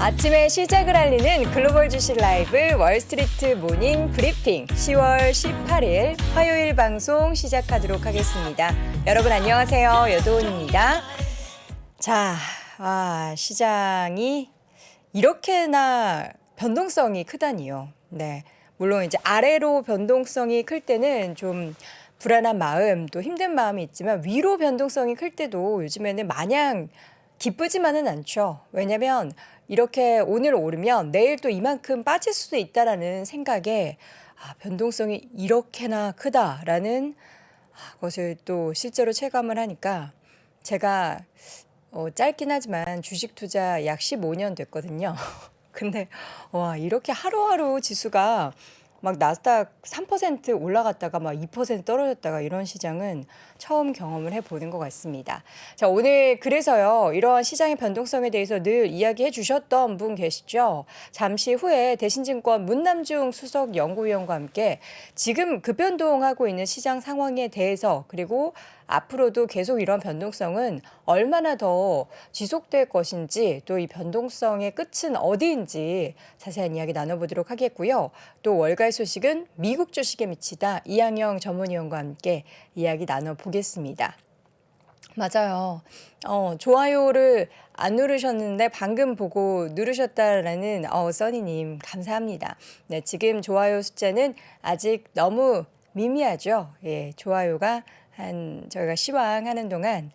아침에 시작을 알리는 글로벌 주식 라이브 월스트리트 모닝 브리핑 10월 18일 화요일 방송 시작하도록 하겠습니다. 여러분 안녕하세요. 여도은입니다. 자, 시장이 이렇게나 변동성이 크다니요. 네, 물론 이제 아래로 변동성이 클 때는 좀 불안한 마음, 또 힘든 마음이 있지만 위로 변동성이 클 때도 요즘에는 마냥 기쁘지만은 않죠. 왜냐면 이렇게 오늘 오르면 내일 또 이만큼 빠질 수도 있다라는 생각에 변동성이 이렇게나 크다라는 것을 또 실제로 체감을 하니까 제가 짧긴 하지만 주식 투자 약 15년 됐거든요. 근데 이렇게 하루하루 지수가 막 나스닥 3% 올라갔다가 막 2% 떨어졌다가 이런 시장은 처음 경험을 해보는 것 같습니다. 자, 오늘 그래서요. 이러한 시장의 변동성에 대해서 늘 이야기해 주셨던 분 계시죠? 잠시 후에 대신증권 문남중 수석 연구위원과 함께 지금 급변동하고 있는 시장 상황에 대해서 그리고 앞으로도 계속 이런 변동성은 얼마나 더 지속될 것인지 또 이 변동성의 끝은 어디인지 자세한 이야기 나눠보도록 하겠고요. 또 월가의 소식은 미국 주식에 미치다 이항영 전문위원과 함께 이야기 나눠보겠습니다. 맞아요. 좋아요를 안 누르셨는데 방금 보고 누르셨다라는 써니님 감사합니다. 네, 지금 좋아요 숫자는 아직 너무 미미하죠. 예, 좋아요가 저희가 시황하는 동안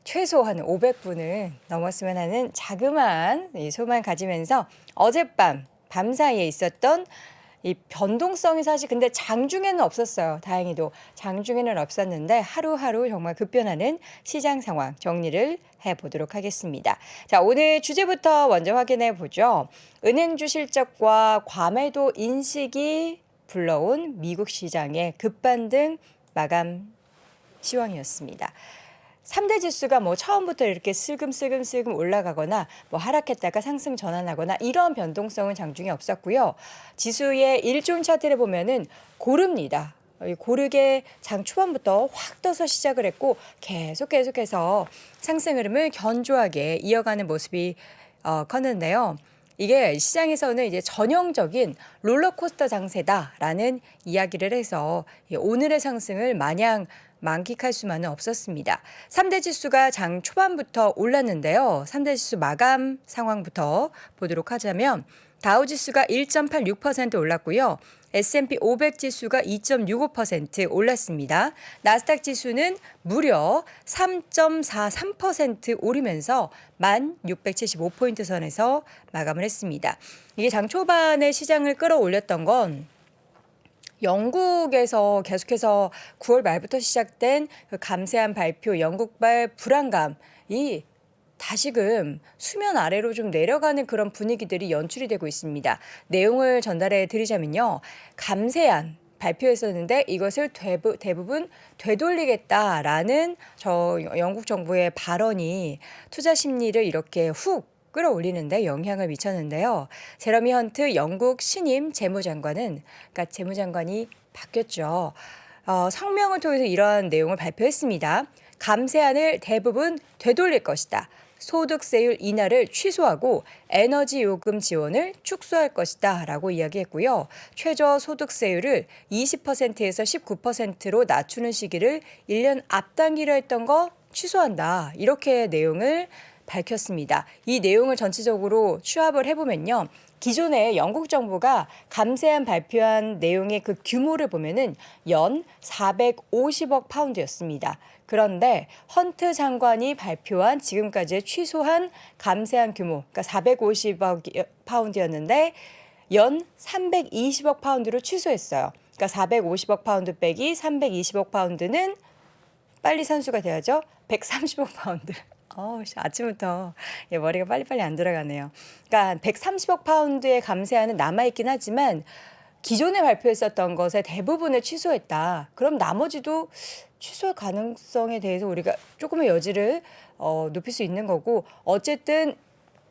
최소 한 500분을 넘었으면 하는 자그마한 소망을 가지면서 어젯밤 밤 사이에 있었던 이 변동성이 사실 근데 장중에는 없었어요. 다행히도 장중에는 없었는데 하루하루 정말 급변하는 시장 상황 정리를 해보도록 하겠습니다. 자, 오늘 주제부터 먼저 확인해 보죠. 은행주 실적과 과매도 인식이 불러온 미국 시장의 급반등 마감 시황이었습니다. 3대 지수가 처음부터 이렇게 슬금슬금 올라가거나 하락했다가 상승 전환하거나 이런 변동성은 장중에 없었고요. 지수의 일종 차트를 보면은 고릅니다. 고르게 장 초반부터 확 떠서 시작을 했고 계속해서 상승 흐름을 견조하게 이어가는 모습이 컸는데요. 이게 시장에서는 이제 전형적인 롤러코스터 장세다라는 이야기를 해서 오늘의 상승을 마냥 만끽할 수만은 없었습니다. 3대 지수가 장 초반부터 올랐는데요. 3대 지수 마감 상황부터 보도록 하자면 다우지수가 1.86% 올랐고요. S&P 500 지수가 2.65% 올랐습니다. 나스닥 지수는 무려 3.43% 오르면서 1675포인트 선에서 마감을 했습니다. 이게 장 초반에 시장을 끌어올렸던 건 영국에서 계속해서 9월 말부터 시작된 그 감세한 발표, 영국발 불안감이 다시금 수면 아래로 좀 내려가는 그런 분위기들이 연출이 되고 있습니다. 내용을 전달해 드리자면요. 감세한 발표했었는데 이것을 대부분 되돌리겠다라는 영국 정부의 발언이 투자 심리를 이렇게 훅 끌어올리는데 영향을 미쳤는데요. 제러미 헌트 영국 신임 재무장관은 그러니까 재무장관이 바뀌었죠. 성명을 통해서 이러한 내용을 발표했습니다. 감세안을 대부분 되돌릴 것이다. 소득세율 인하를 취소하고 에너지 요금 지원을 축소할 것이다 라고 이야기했고요. 최저 소득세율을 20%에서 19%로 낮추는 시기를 1년 앞당기려 했던 거 취소한다. 이렇게 내용을 밝혔습니다. 이 내용을 전체적으로 취합을 해보면요. 기존에 영국 정부가 감세안 발표한 내용의 그 규모를 보면은 연 450억 파운드였습니다. 그런데 헌트 장관이 발표한 지금까지 취소한 감세안 규모, 그러니까 450억 파운드였는데 연 320억 파운드로 취소했어요. 그러니까 450억 파운드 빼기 320억 파운드는 빨리 산수가 돼야죠. 130억 파운드. 아침부터 머리가 빨리빨리 안 돌아가네요. 그러니까 130억 파운드의 감세안은 남아있긴 하지만 기존에 발표했었던 것의 대부분을 취소했다. 그럼 나머지도 취소할 가능성에 대해서 우리가 조금의 여지를 높일 수 있는 거고 어쨌든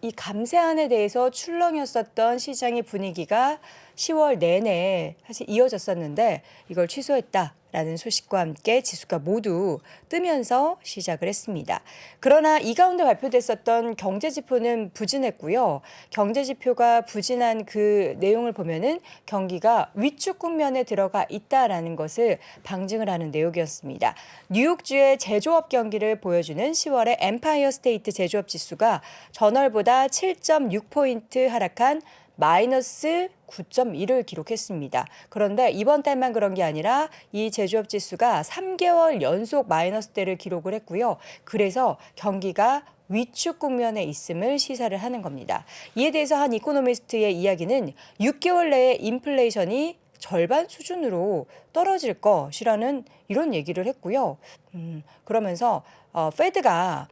이 감세안에 대해서 출렁였었던 시장의 분위기가 10월 내내 사실 이어졌었는데 이걸 취소했다. 라는 소식과 함께 지수가 모두 뜨면서 시작을 했습니다. 그러나 이 가운데 발표됐었던 경제지표는 부진했고요. 경제지표가 부진한 그 내용을 보면은 경기가 위축 국면에 들어가 있다라는 것을 방증을 하는 내용이었습니다. 뉴욕주의 제조업 경기를 보여주는 10월의 엠파이어 스테이트 제조업 지수가 전월보다 7.6포인트 하락한 마이너스 9.1을 기록했습니다. 그런데 이번 달만 그런 게 아니라 이 제조업 지수가 3개월 연속 마이너스대를 기록을 했고요. 그래서 경기가 위축 국면에 있음을 시사를 하는 겁니다. 이에 대해서 한 이코노미스트의 이야기는 6개월 내에 인플레이션이 절반 수준으로 떨어질 것이라는 이런 얘기를 했고요. 그러면서 페드가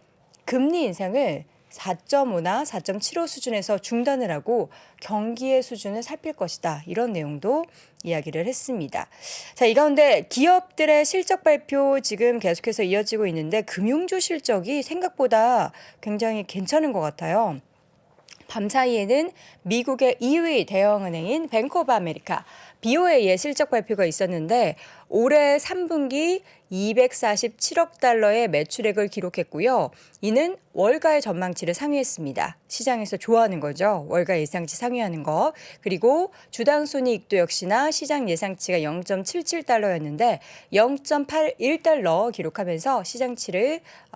금리 인상을 4.5나 4.75 수준에서 중단을 하고 경기의 수준을 살필 것이다. 이런 내용도 이야기를 했습니다. 자, 이 가운데 기업들의 실적 발표 지금 계속해서 이어지고 있는데 금융주 실적이 생각보다 굉장히 괜찮은 것 같아요. 밤사이에는 미국의 2위 대형은행인 뱅크 오브 아메리카 BOA의 실적 발표가 있었는데 올해 3분기 247억 달러의 매출액을 기록했고요. 이는 월가의 전망치를 상회했습니다. 시장에서 좋아하는 거죠. 월가 예상치 상회하는 거. 그리고 주당 손익도 역시나 시장 예상치가 0.77달러였는데 0.81달러 기록하면서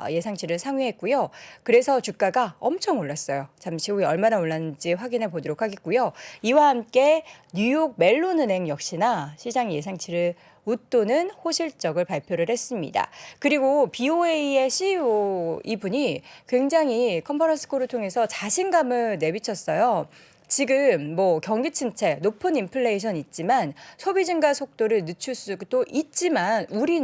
예상치를 상회했고요. 그래서 주가가 엄청 올랐어요. 잠시 후에 얼마나 올랐는지 확인해 보도록 하겠고요. 이와 함께 뉴욕 멜론은행 역시나 시장 예상치를 웃도는 호실적을 발표를 했습니다. 그리고 BOA의 CEO 이분이 굉장히 컨퍼런스 콜을 통해서 자신감을 내비쳤어요. 지금 뭐 경기 침체, 높은 인플레이션 있지만 소비 증가 속도를 늦출 수도 있지만 우리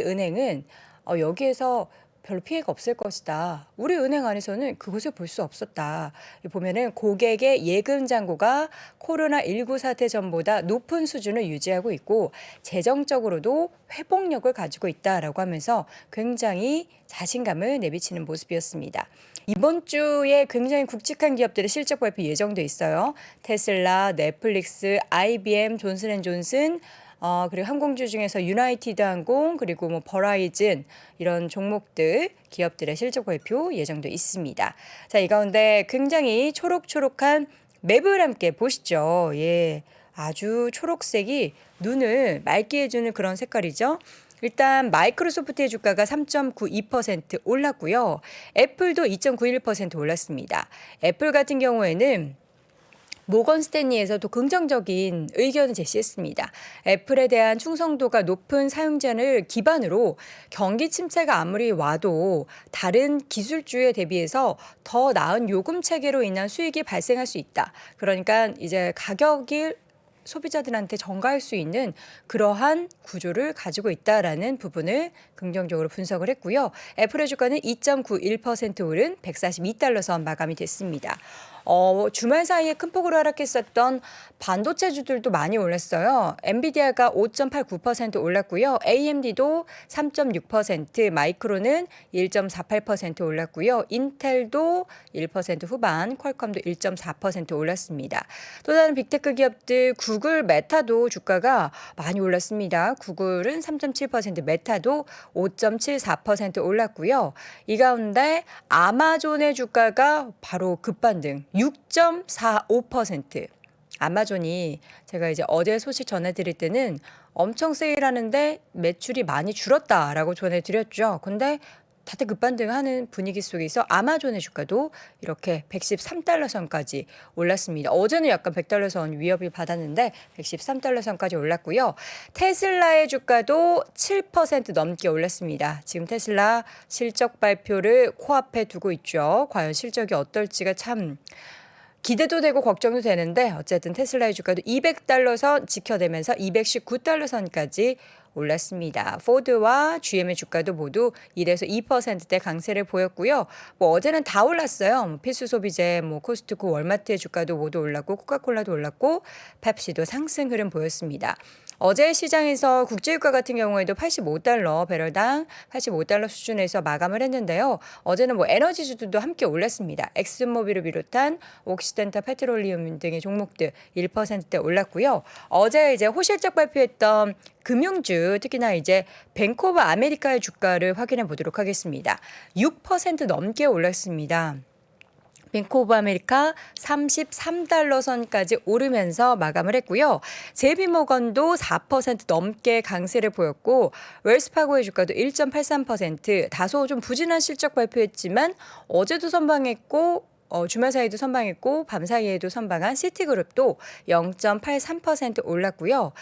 은행은 여기에서 별로 피해가 없을 것이다. 우리 은행 안에서는 그것을 볼 수 없었다. 보면은 고객의 예금 잔고가 코로나19 사태 전보다 높은 수준을 유지하고 있고 재정적으로도 회복력을 가지고 있다라고 하면서 굉장히 자신감을 내비치는 모습이었습니다. 이번 주에 굉장히 굵직한 기업들의 실적 발표 예정돼 있어요. 테슬라, 넷플릭스, IBM, 존슨앤존슨, 그리고 항공주 중에서 유나이티드 항공, 그리고 뭐 버라이즌 이런 종목들 기업들의 실적 발표 예정돼 있습니다. 자, 이 가운데 굉장히 초록초록한 맵을 함께 보시죠. 예. 아주 초록색이 눈을 맑게 해주는 그런 색깔이죠. 일단 마이크로소프트의 주가가 3.92% 올랐고요. 애플도 2.91% 올랐습니다. 애플 같은 경우에는 모건 스탠리에서도 긍정적인 의견을 제시했습니다. 애플에 대한 충성도가 높은 사용자를 기반으로 경기 침체가 아무리 와도 다른 기술주에 대비해서 더 나은 요금 체계로 인한 수익이 발생할 수 있다. 그러니까 이제 가격이 소비자들한테 전가할 수 있는 그러한 구조를 가지고 있다라는 부분을 긍정적으로 분석을 했고요. 애플의 주가는 2.91% 오른 142달러 선 마감이 됐습니다. 주말 사이에 큰 폭으로 하락했었던 반도체주들도 많이 올랐어요. 엔비디아가 5.89% 올랐고요. AMD도 3.6%, 마이크론은 1.48% 올랐고요. 인텔도 1% 후반, 퀄컴도 1.4% 올랐습니다. 또 다른 빅테크 기업들 구글, 메타도 주가가 많이 올랐습니다. 구글은 3.7%, 메타도 5.74% 올랐고요. 이 가운데 아마존의 주가가 바로 급반등 6.45%. 아마존이 제가 이제 어제 소식 전해드릴 때는 엄청 세일하는데 매출이 많이 줄었다라고 전해드렸죠. 근데 다들 급반등하는 분위기 속에서 아마존의 주가도 이렇게 113달러 선까지 올랐습니다. 어제는 약간 100달러 선 위협을 받았는데 113달러 선까지 올랐고요. 테슬라의 주가도 7% 넘게 올랐습니다. 지금 테슬라 실적 발표를 코앞에 두고 있죠. 과연 실적이 어떨지가 참 기대도 되고 걱정도 되는데 어쨌든 테슬라의 주가도 200달러 선 지켜내면서 219달러 선까지 올랐습니다. 포드와 GM의 주가도 모두 1에서 2%대 강세를 보였고요. 어제는 다 올랐어요. 필수 소비재, 코스트코, 월마트의 주가도 모두 올랐고 코카콜라도 올랐고 펩시도 상승 흐름 보였습니다. 어제 시장에서 국제유가 같은 경우에도 85달러 배럴당 85달러 수준에서 마감을 했는데요. 어제는 에너지주들도 함께 올랐습니다. 엑슨모빌을 비롯한 옥시덴탈 페트롤리움 등의 종목들 1%대 올랐고요. 어제 이제 호실적 발표했던 금융주 주주, 특히나 이제 뱅크 오브 아메리카의 주가를 확인해 보도록 하겠습니다. 6% 넘게 올랐습니다. 뱅크 오브 아메리카 33달러 선까지 오르면서 마감을 했고요. JP모건도 4% 넘게 강세를 보였고 웰스파고의 주가도 1.83% 다소 좀 부진한 실적 발표했지만 어제도 선방했고 주말 사이도 선방했고 밤 사이에도 선방한 시티그룹도 0.83% 올랐고요.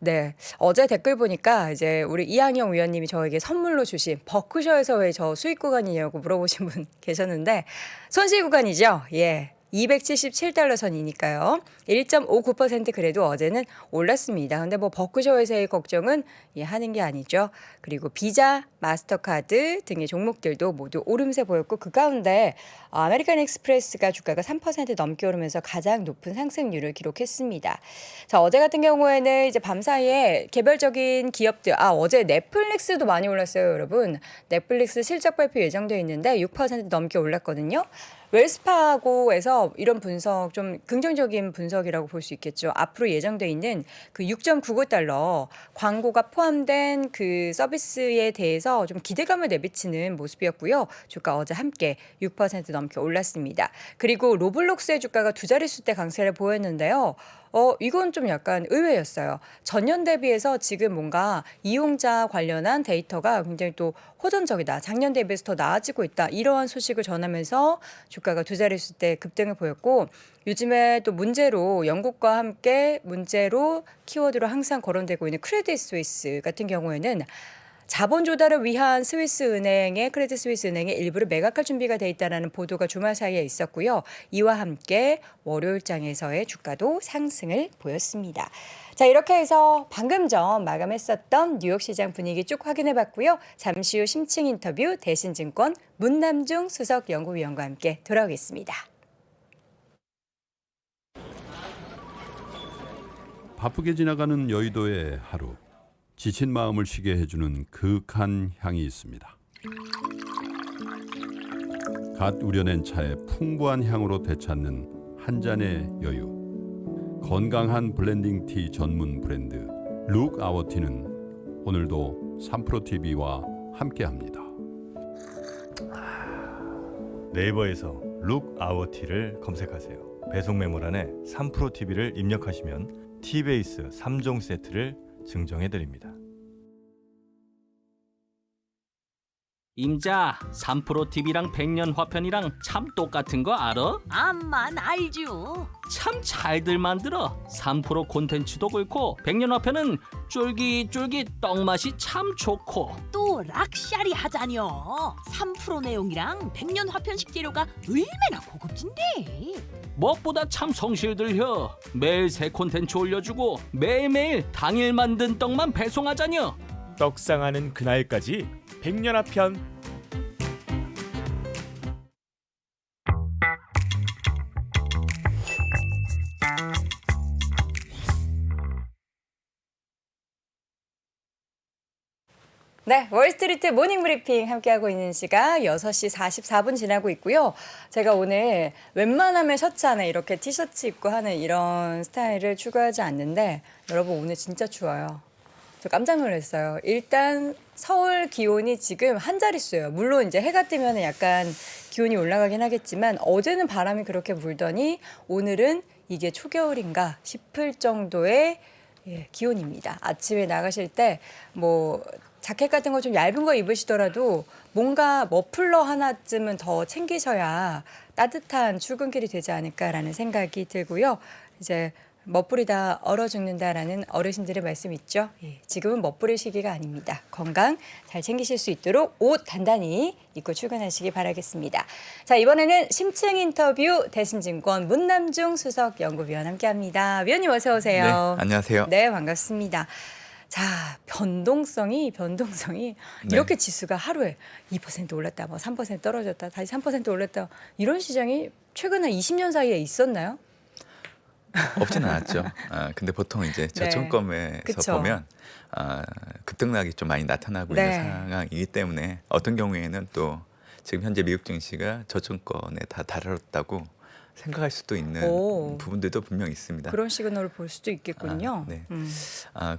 네, 어제 댓글 보니까 이제 우리 이항영 위원님이 저에게 선물로 주신 버크셔에서 왜 저 수익 구간이냐고 물어보신 분 계셨는데 손실 구간이죠. 예. 277달러 선이니까요. 1.59% 그래도 어제는 올랐습니다. 근데 뭐 버크셔에서의 걱정은 하는 게 아니죠. 그리고 비자, 마스터카드 등의 종목들도 모두 오름세 보였고 그 가운데 아메리칸 익스프레스가 주가가 3% 넘게 오르면서 가장 높은 상승률을 기록했습니다. 자, 어제 같은 경우에는 이제 밤 사이에 개별적인 기업들, 어제 넷플릭스도 많이 올랐어요, 여러분. 넷플릭스 실적 발표 예정되어 있는데 6% 넘게 올랐거든요. 웰스파고에서 이런 분석 좀 긍정적인 분석이라고 볼 수 있겠죠. 앞으로 예정돼 있는 그 6.99달러 광고가 포함된 그 서비스에 대해서 좀 기대감을 내비치는 모습이었고요. 주가 어제 함께 6% 넘게 올랐습니다. 그리고 로블록스의 주가가 두 자릿수 대 강세를 보였는데요. 이건 좀 약간 의외였어요. 전년 대비해서 지금 뭔가 이용자 관련한 데이터가 굉장히 또 호전적이다. 작년 대비해서 더 나아지고 있다. 이러한 소식을 전하면서 주가가 두 자릿수 대 급등을 보였고 요즘에 또 문제로 영국과 함께 문제로 키워드로 항상 거론되고 있는 크레딧 스위스 같은 경우에는 자본 조달을 위한 크레딧 스위스 은행의 일부를 매각할 준비가 돼 있다는 보도가 주말 사이에 있었고요. 이와 함께 월요일장에서의 주가도 상승을 보였습니다. 자, 이렇게 해서 방금 전 마감했었던 뉴욕 시장 분위기 쭉 확인해 봤고요. 잠시 후 심층 인터뷰 대신증권 문남중 수석 연구위원과 함께 돌아오겠습니다. 바쁘게 지나가는 여의도의 하루. 지친 마음을 쉬게 해주는 그윽한 향이 있습니다. 갓 우려낸 차의 풍부한 향으로 되찾는 한 잔의 여유. 건강한 블렌딩 티 전문 브랜드 룩 아워 티는 오늘도 3프로TV와 함께합니다. 네이버에서 룩 아워 티를 검색하세요. 배송 메모란에 3프로TV를 입력하시면 티베이스 3종 세트를 증정해드립니다. 임자, 3프로TV랑 백년 화편이랑 참 똑같은 거 알아? 암만 알죠. 참 잘들 만들어. 3프로 콘텐츠도 그렇고 백년 화편은 쫄깃쫄깃 떡맛이 참 좋고 또 락샤리 하자뇨. 3프로 내용이랑 백년 화편식 재료가 얼마나 고급진데. 무엇보다 참 성실들혀. 매일 새 콘텐츠 올려주고 매일매일 당일 만든 떡만 배송하자뇨. 떡상하는 그날까지 백년화편. 네, 월스트리트 모닝 브리핑 함께하고 있는 시각 6시 44분 지나고 있고요. 제가 오늘 웬만하면 셔츠 안에 이렇게 티셔츠 입고 하는 이런 스타일을 추구하지 않는데 여러분 오늘 진짜 추워요. 저 깜짝 놀랐어요. 일단 서울 기온이 지금 한 자릿수예요. 물론 이제 해가 뜨면 약간 기온이 올라가긴 하겠지만 어제는 바람이 그렇게 불더니 오늘은 이게 초겨울인가 싶을 정도의 기온입니다. 아침에 나가실 때 뭐 자켓 같은 거 좀 얇은 거 입으시더라도 뭔가 머플러 하나쯤은 더 챙기셔야 따뜻한 출근길이 되지 않을까라는 생각이 들고요. 이제 멋부리다 얼어 죽는다라는 어르신들의 말씀 있죠. 지금은 멋부릴 시기가 아닙니다. 건강 잘 챙기실 수 있도록 옷 단단히 입고 출근하시기 바라겠습니다. 자, 이번에는 심층 인터뷰 대신증권 문남중 수석 연구위원 함께합니다. 위원님 어서 오세요. 네, 안녕하세요. 네, 반갑습니다. 자, 변동성이 이렇게 지수가 하루에 2% 올랐다, 뭐 3% 떨어졌다, 다시 3% 올랐다 이런 시장이 최근 한 20년 사이에 있었나요? 없지는 않았죠. 근데 보통 이제 저점검에서 그쵸. 보면 급등락이 좀 많이 나타나고 네. 있는 상황이기 때문에 어떤 경우에는 또 지금 현재 미국 증시가 저점권에 다 달했다고 생각할 수도 있는 오. 부분들도 분명히 있습니다. 그런 시그널을 볼 수도 있겠군요. 네.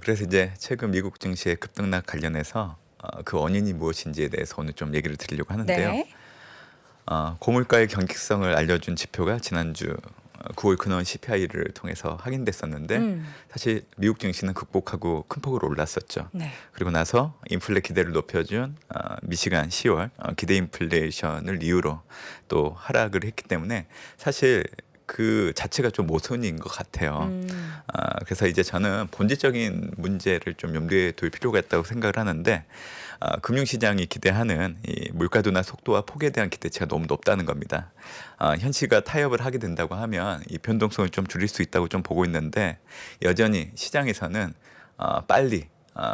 그래서 이제 최근 미국 증시의 급등락 관련해서 그 원인이 무엇인지에 대해서 오늘 좀 얘기를 드리려고 하는데요. 네. 고물가의 경직성을 알려준 지표가 지난주 9월 근원 CPI를 통해서 확인됐었는데 사실 미국 증시는 극복하고 큰 폭으로 올랐었죠. 네. 그리고 나서 인플레 기대를 높여준 미시간 10월 기대 인플레이션을 이유로 또 하락을 했기 때문에 사실 그 자체가 좀 모순인 것 같아요. 그래서 이제 저는 본질적인 문제를 좀 염두에 둘 필요가 있다고 생각을 하는데 금융시장이 기대하는 이 물가도나 속도와 폭에 대한 기대치가 너무 높다는 겁니다. 현시가 타협을 하게 된다고 하면 이 변동성을 좀 줄일 수 있다고 좀 보고 있는데 여전히 시장에서는 빨리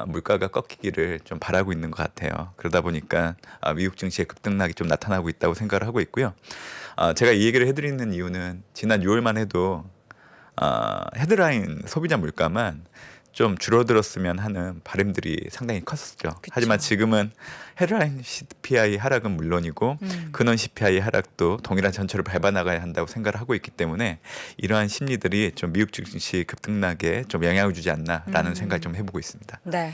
물가가 꺾이기를 좀 바라고 있는 것 같아요. 그러다 보니까 미국 증시의 급등락이 좀 나타나고 있다고 생각을 하고 있고요. 제가 이 얘기를 해드리는 이유는 지난 6월만 해도 헤드라인 소비자 물가만 좀 줄어들었으면 하는 바람들이 상당히 컸었죠. 하지만 지금은 헤드라인 CPI 하락은 물론이고 근원 CPI 하락도 동일한 전철을 밟아 나가야 한다고 생각을 하고 있기 때문에 이러한 심리들이 좀 미국 증시 급등락에 좀 영향을 주지 않나라는 생각을 좀 해보고 있습니다. 네.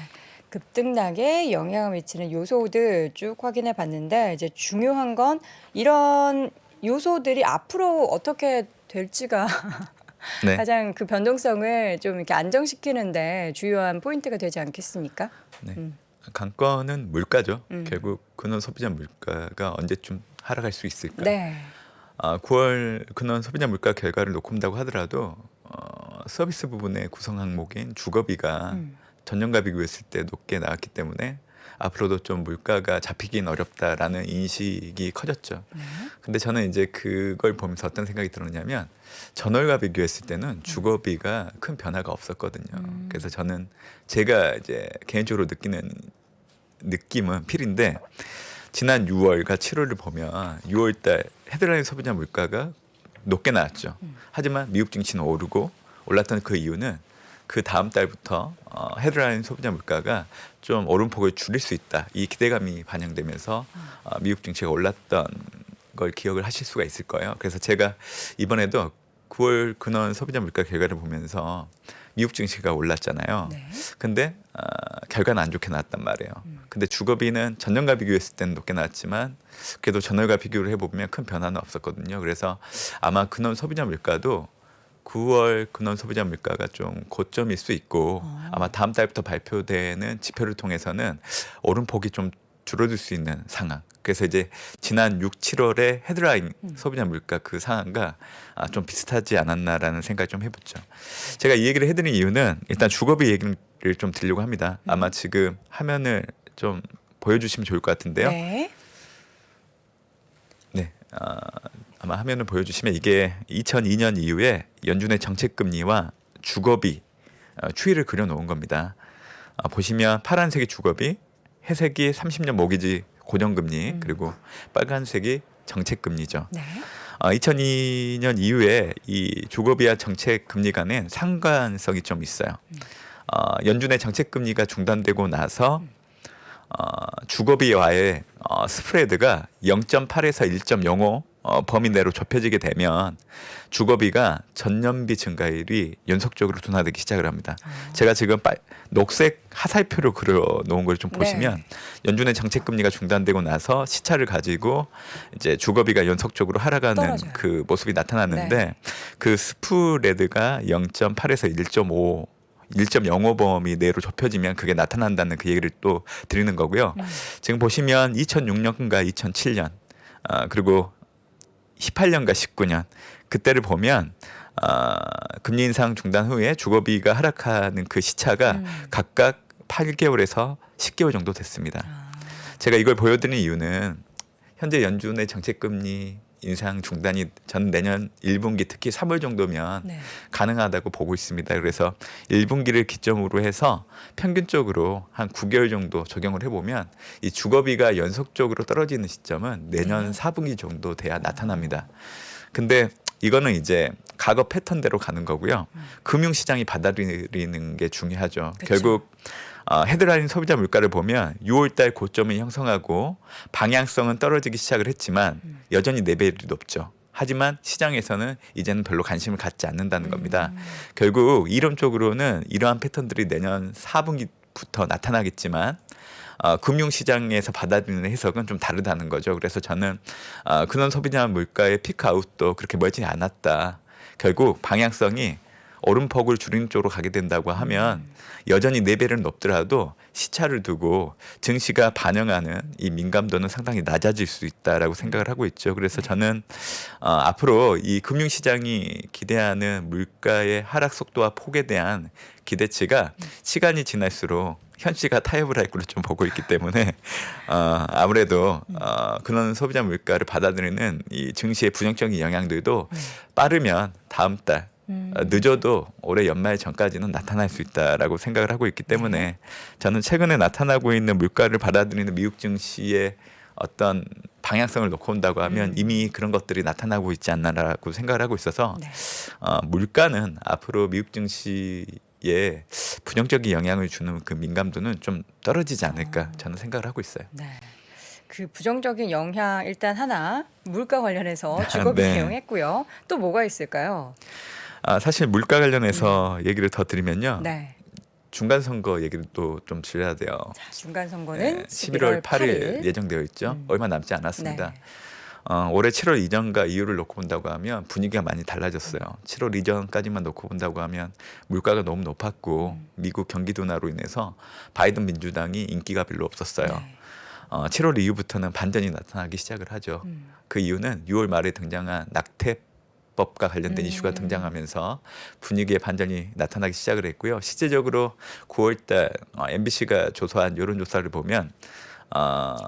급등락에 영향을 미치는 요소들 쭉 확인해 봤는데 이제 중요한 건 이런 요소들이 앞으로 어떻게 될지가 네. 가장 그 변동성을 좀 이렇게 안정시키는데 주요한 포인트가 되지 않겠습니까? 네. 관건은 물가죠. 결국 근원 소비자 물가가 언제쯤 하락할 수 있을까? 네. 9월 근원 소비자 물가 결과를 놓고 본다고 하더라도 서비스 부분의 구성 항목인 주거비가 전년과 비교했을 때 높게 나왔기 때문에 앞으로도 좀 물가가 잡히긴 어렵다라는 인식이 커졌죠. 근데 저는 이제 그걸 보면서 어떤 생각이 들었냐면 전월과 비교했을 때는 주거비가 큰 변화가 없었거든요. 그래서 저는 제가 이제 개인적으로 느끼는 느낌은 필인데 지난 6월과 7월을 보면 6월달 헤드라인 소비자 물가가 높게 나왔죠. 하지만 미국 증시는 오르고 올랐던 그 이유는 그 다음 달부터 헤드라인 소비자 물가가 좀 오름폭을 줄일 수 있다. 이 기대감이 반영되면서 미국 증시가 올랐던 걸 기억을 하실 수가 있을 거예요. 그래서 제가 이번에도 9월 근원 소비자 물가 결과를 보면서 미국 증시가 올랐잖아요. 네. 근데 결과는 안 좋게 나왔단 말이에요. 근데 주거비는 전년과 비교했을 때는 높게 나왔지만 그래도 전월과 비교를 해보면 큰 변화는 없었거든요. 그래서 아마 근원 소비자 물가도 9월 근원 소비자 물가가 좀 고점일 수 있고 아마 다음 달부터 발표되는 지표를 통해서는 오름폭이 좀 줄어들 수 있는 상황. 그래서 이제 지난 6, 7월에 헤드라인 소비자 물가 그 상황과 좀 비슷하지 않았나라는 생각을 좀 해봤죠. 제가 이 얘기를 해드린 이유는 일단 주거비 얘기를 좀 드리려고 합니다. 아마 지금 화면을 좀 보여주시면 좋을 것 같은데요. 네. 네, 아마 화면을 보여주시면 이게 2002년 이후에 연준의 정책금리와 주거비 추이를 그려놓은 겁니다. 보시면 파란색이 주거비, 회색이 30년 모기지 고정금리, 그리고 빨간색이 정책금리죠. 네. 2002년 이후에 이 주거비와 정책금리 간엔 상관성이 좀 있어요. 연준의 정책금리가 중단되고 나서 주거비와의 스프레드가 0.8에서 1.05 범위 내로 좁혀지게 되면 주거비가 전년비 증가율이 연속적으로 둔화되기 시작을 합니다. 제가 지금 녹색 화살표로 그려놓은 걸 좀 보시면 연준의 정책금리가 중단되고 나서 시차를 가지고 이제 주거비가 연속적으로 하락하는 떨어져요. 그 모습이 나타나는데 네. 그 스프레드가 0.8에서 1.05 범위 내로 좁혀지면 그게 나타난다는 그 얘기를 또 드리는 거고요. 지금 보시면 2006년과 2007년 그리고 18년과 19년 그때를 보면 금리 인상 중단 후에 주거비가 하락하는 그 시차가 각각 8개월에서 10개월 정도 됐습니다. 제가 이걸 보여드리는 이유는 현재 연준의 정책금리 인상 중단이 전 내년 1분기 특히 3월 정도면 네. 가능하다고 보고 있습니다. 그래서 1분기를 기점으로 해서 평균적으로 한 9개월 정도 적용을 해보면 이 주거비가 연속적으로 떨어지는 시점은 내년 4분기 정도 돼야 나타납니다. 근데 이거는 이제 과거 패턴대로 가는 거고요. 금융시장이 받아들이는 게 중요하죠. 그쵸. 결국 헤드라인 소비자 물가를 보면 6월달 고점을 형성하고 방향성은 떨어지기 시작을 했지만 여전히 레벨이 높죠. 하지만 시장에서는 이제는 별로 관심을 갖지 않는다는 겁니다. 결국 이론적으로는 이러한 패턴들이 내년 4분기부터 나타나겠지만 금융시장에서 받아들이는 해석은 좀 다르다는 거죠. 그래서 저는 근원 소비자 물가의 피크아웃도 그렇게 멀지 않았다. 결국 방향성이 오름폭을 줄이는 쪽으로 가게 된다고 하면 여전히 4배는 높더라도 시차를 두고 증시가 반영하는 이 민감도는 상당히 낮아질 수 있다라고 생각을 하고 있죠. 그래서 저는 앞으로 이 금융시장이 기대하는 물가의 하락 속도와 폭에 대한 기대치가 시간이 지날수록 현씨가 타협을 할 걸로 좀 보고 있기 때문에 아무래도 그런 소비자 물가를 받아들이는 이 증시의 부정적인 영향들도 빠르면 다음 달 늦어도 올해 연말 전까지는 나타날 수 있다라고 생각을 하고 있기 때문에 저는 최근에 나타나고 있는 물가를 받아들이는 미국 증시의 어떤 방향성을 놓고 온다고 하면 이미 그런 것들이 나타나고 있지 않나라고 생각을 하고 있어서 물가는 앞으로 미국 증시에 부정적인 영향을 주는 그 민감도는 좀 떨어지지 않을까 저는 생각을 하고 있어요. 네. 그 부정적인 영향 일단 하나 물가 관련해서 주거비 네. 내용했고요. 또 뭐가 있을까요? 사실 물가 관련해서 얘기를 더 드리면요. 네. 중간 선거 얘기를 또 좀 드려야 돼요. 자, 중간 선거는 네, 11월 8일 예정되어 있죠. 얼마 남지 않았습니다. 네. 올해 7월 이전과 이후를 놓고 본다고 하면 분위기가 많이 달라졌어요. 7월 이전까지만 놓고 본다고 하면 물가가 너무 높았고 미국 경기 둔화로 인해서 바이든 민주당이 인기가 별로 없었어요. 네. 7월 이후부터는 반전이 나타나기 시작을 하죠. 그 이유는 6월 말에 등장한 낙태법과 관련된 이슈가 등장하면서 분위기의 반전이 나타나기 시작을 했고요. 실제적으로 9월달 MBC가 조사한 여론조사를 보면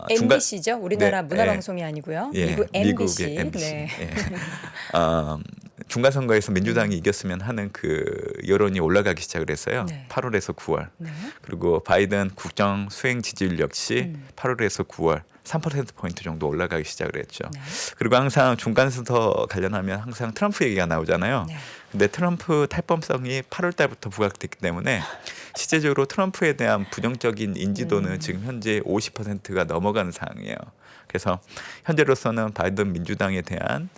MBC죠. 우리나라 네, 문화방송이 아니고요. 예, 미국 MBC. 미국의 MBC. 네. 예. 중간 선거에서 민주당이 이겼으면 하는 그 여론이 올라가기 시작을 했어요. 네. 8월에서 9월. 네. 그리고 바이든 국정 수행 지지율 역시 8월에서 9월 3%포인트 정도 올라가기 시작을 했죠. 네. 그리고 항상 중간 선거 관련하면 항상 트럼프 얘기가 나오잖아요. 네. 근데 트럼프 탈범성이 8월 달부터 부각됐기 때문에 실제적으로 트럼프에 대한 부정적인 인지도는 지금 현재 50%가 넘어가는 상황이에요. 그래서 현재로서는 바이든 민주당에 대한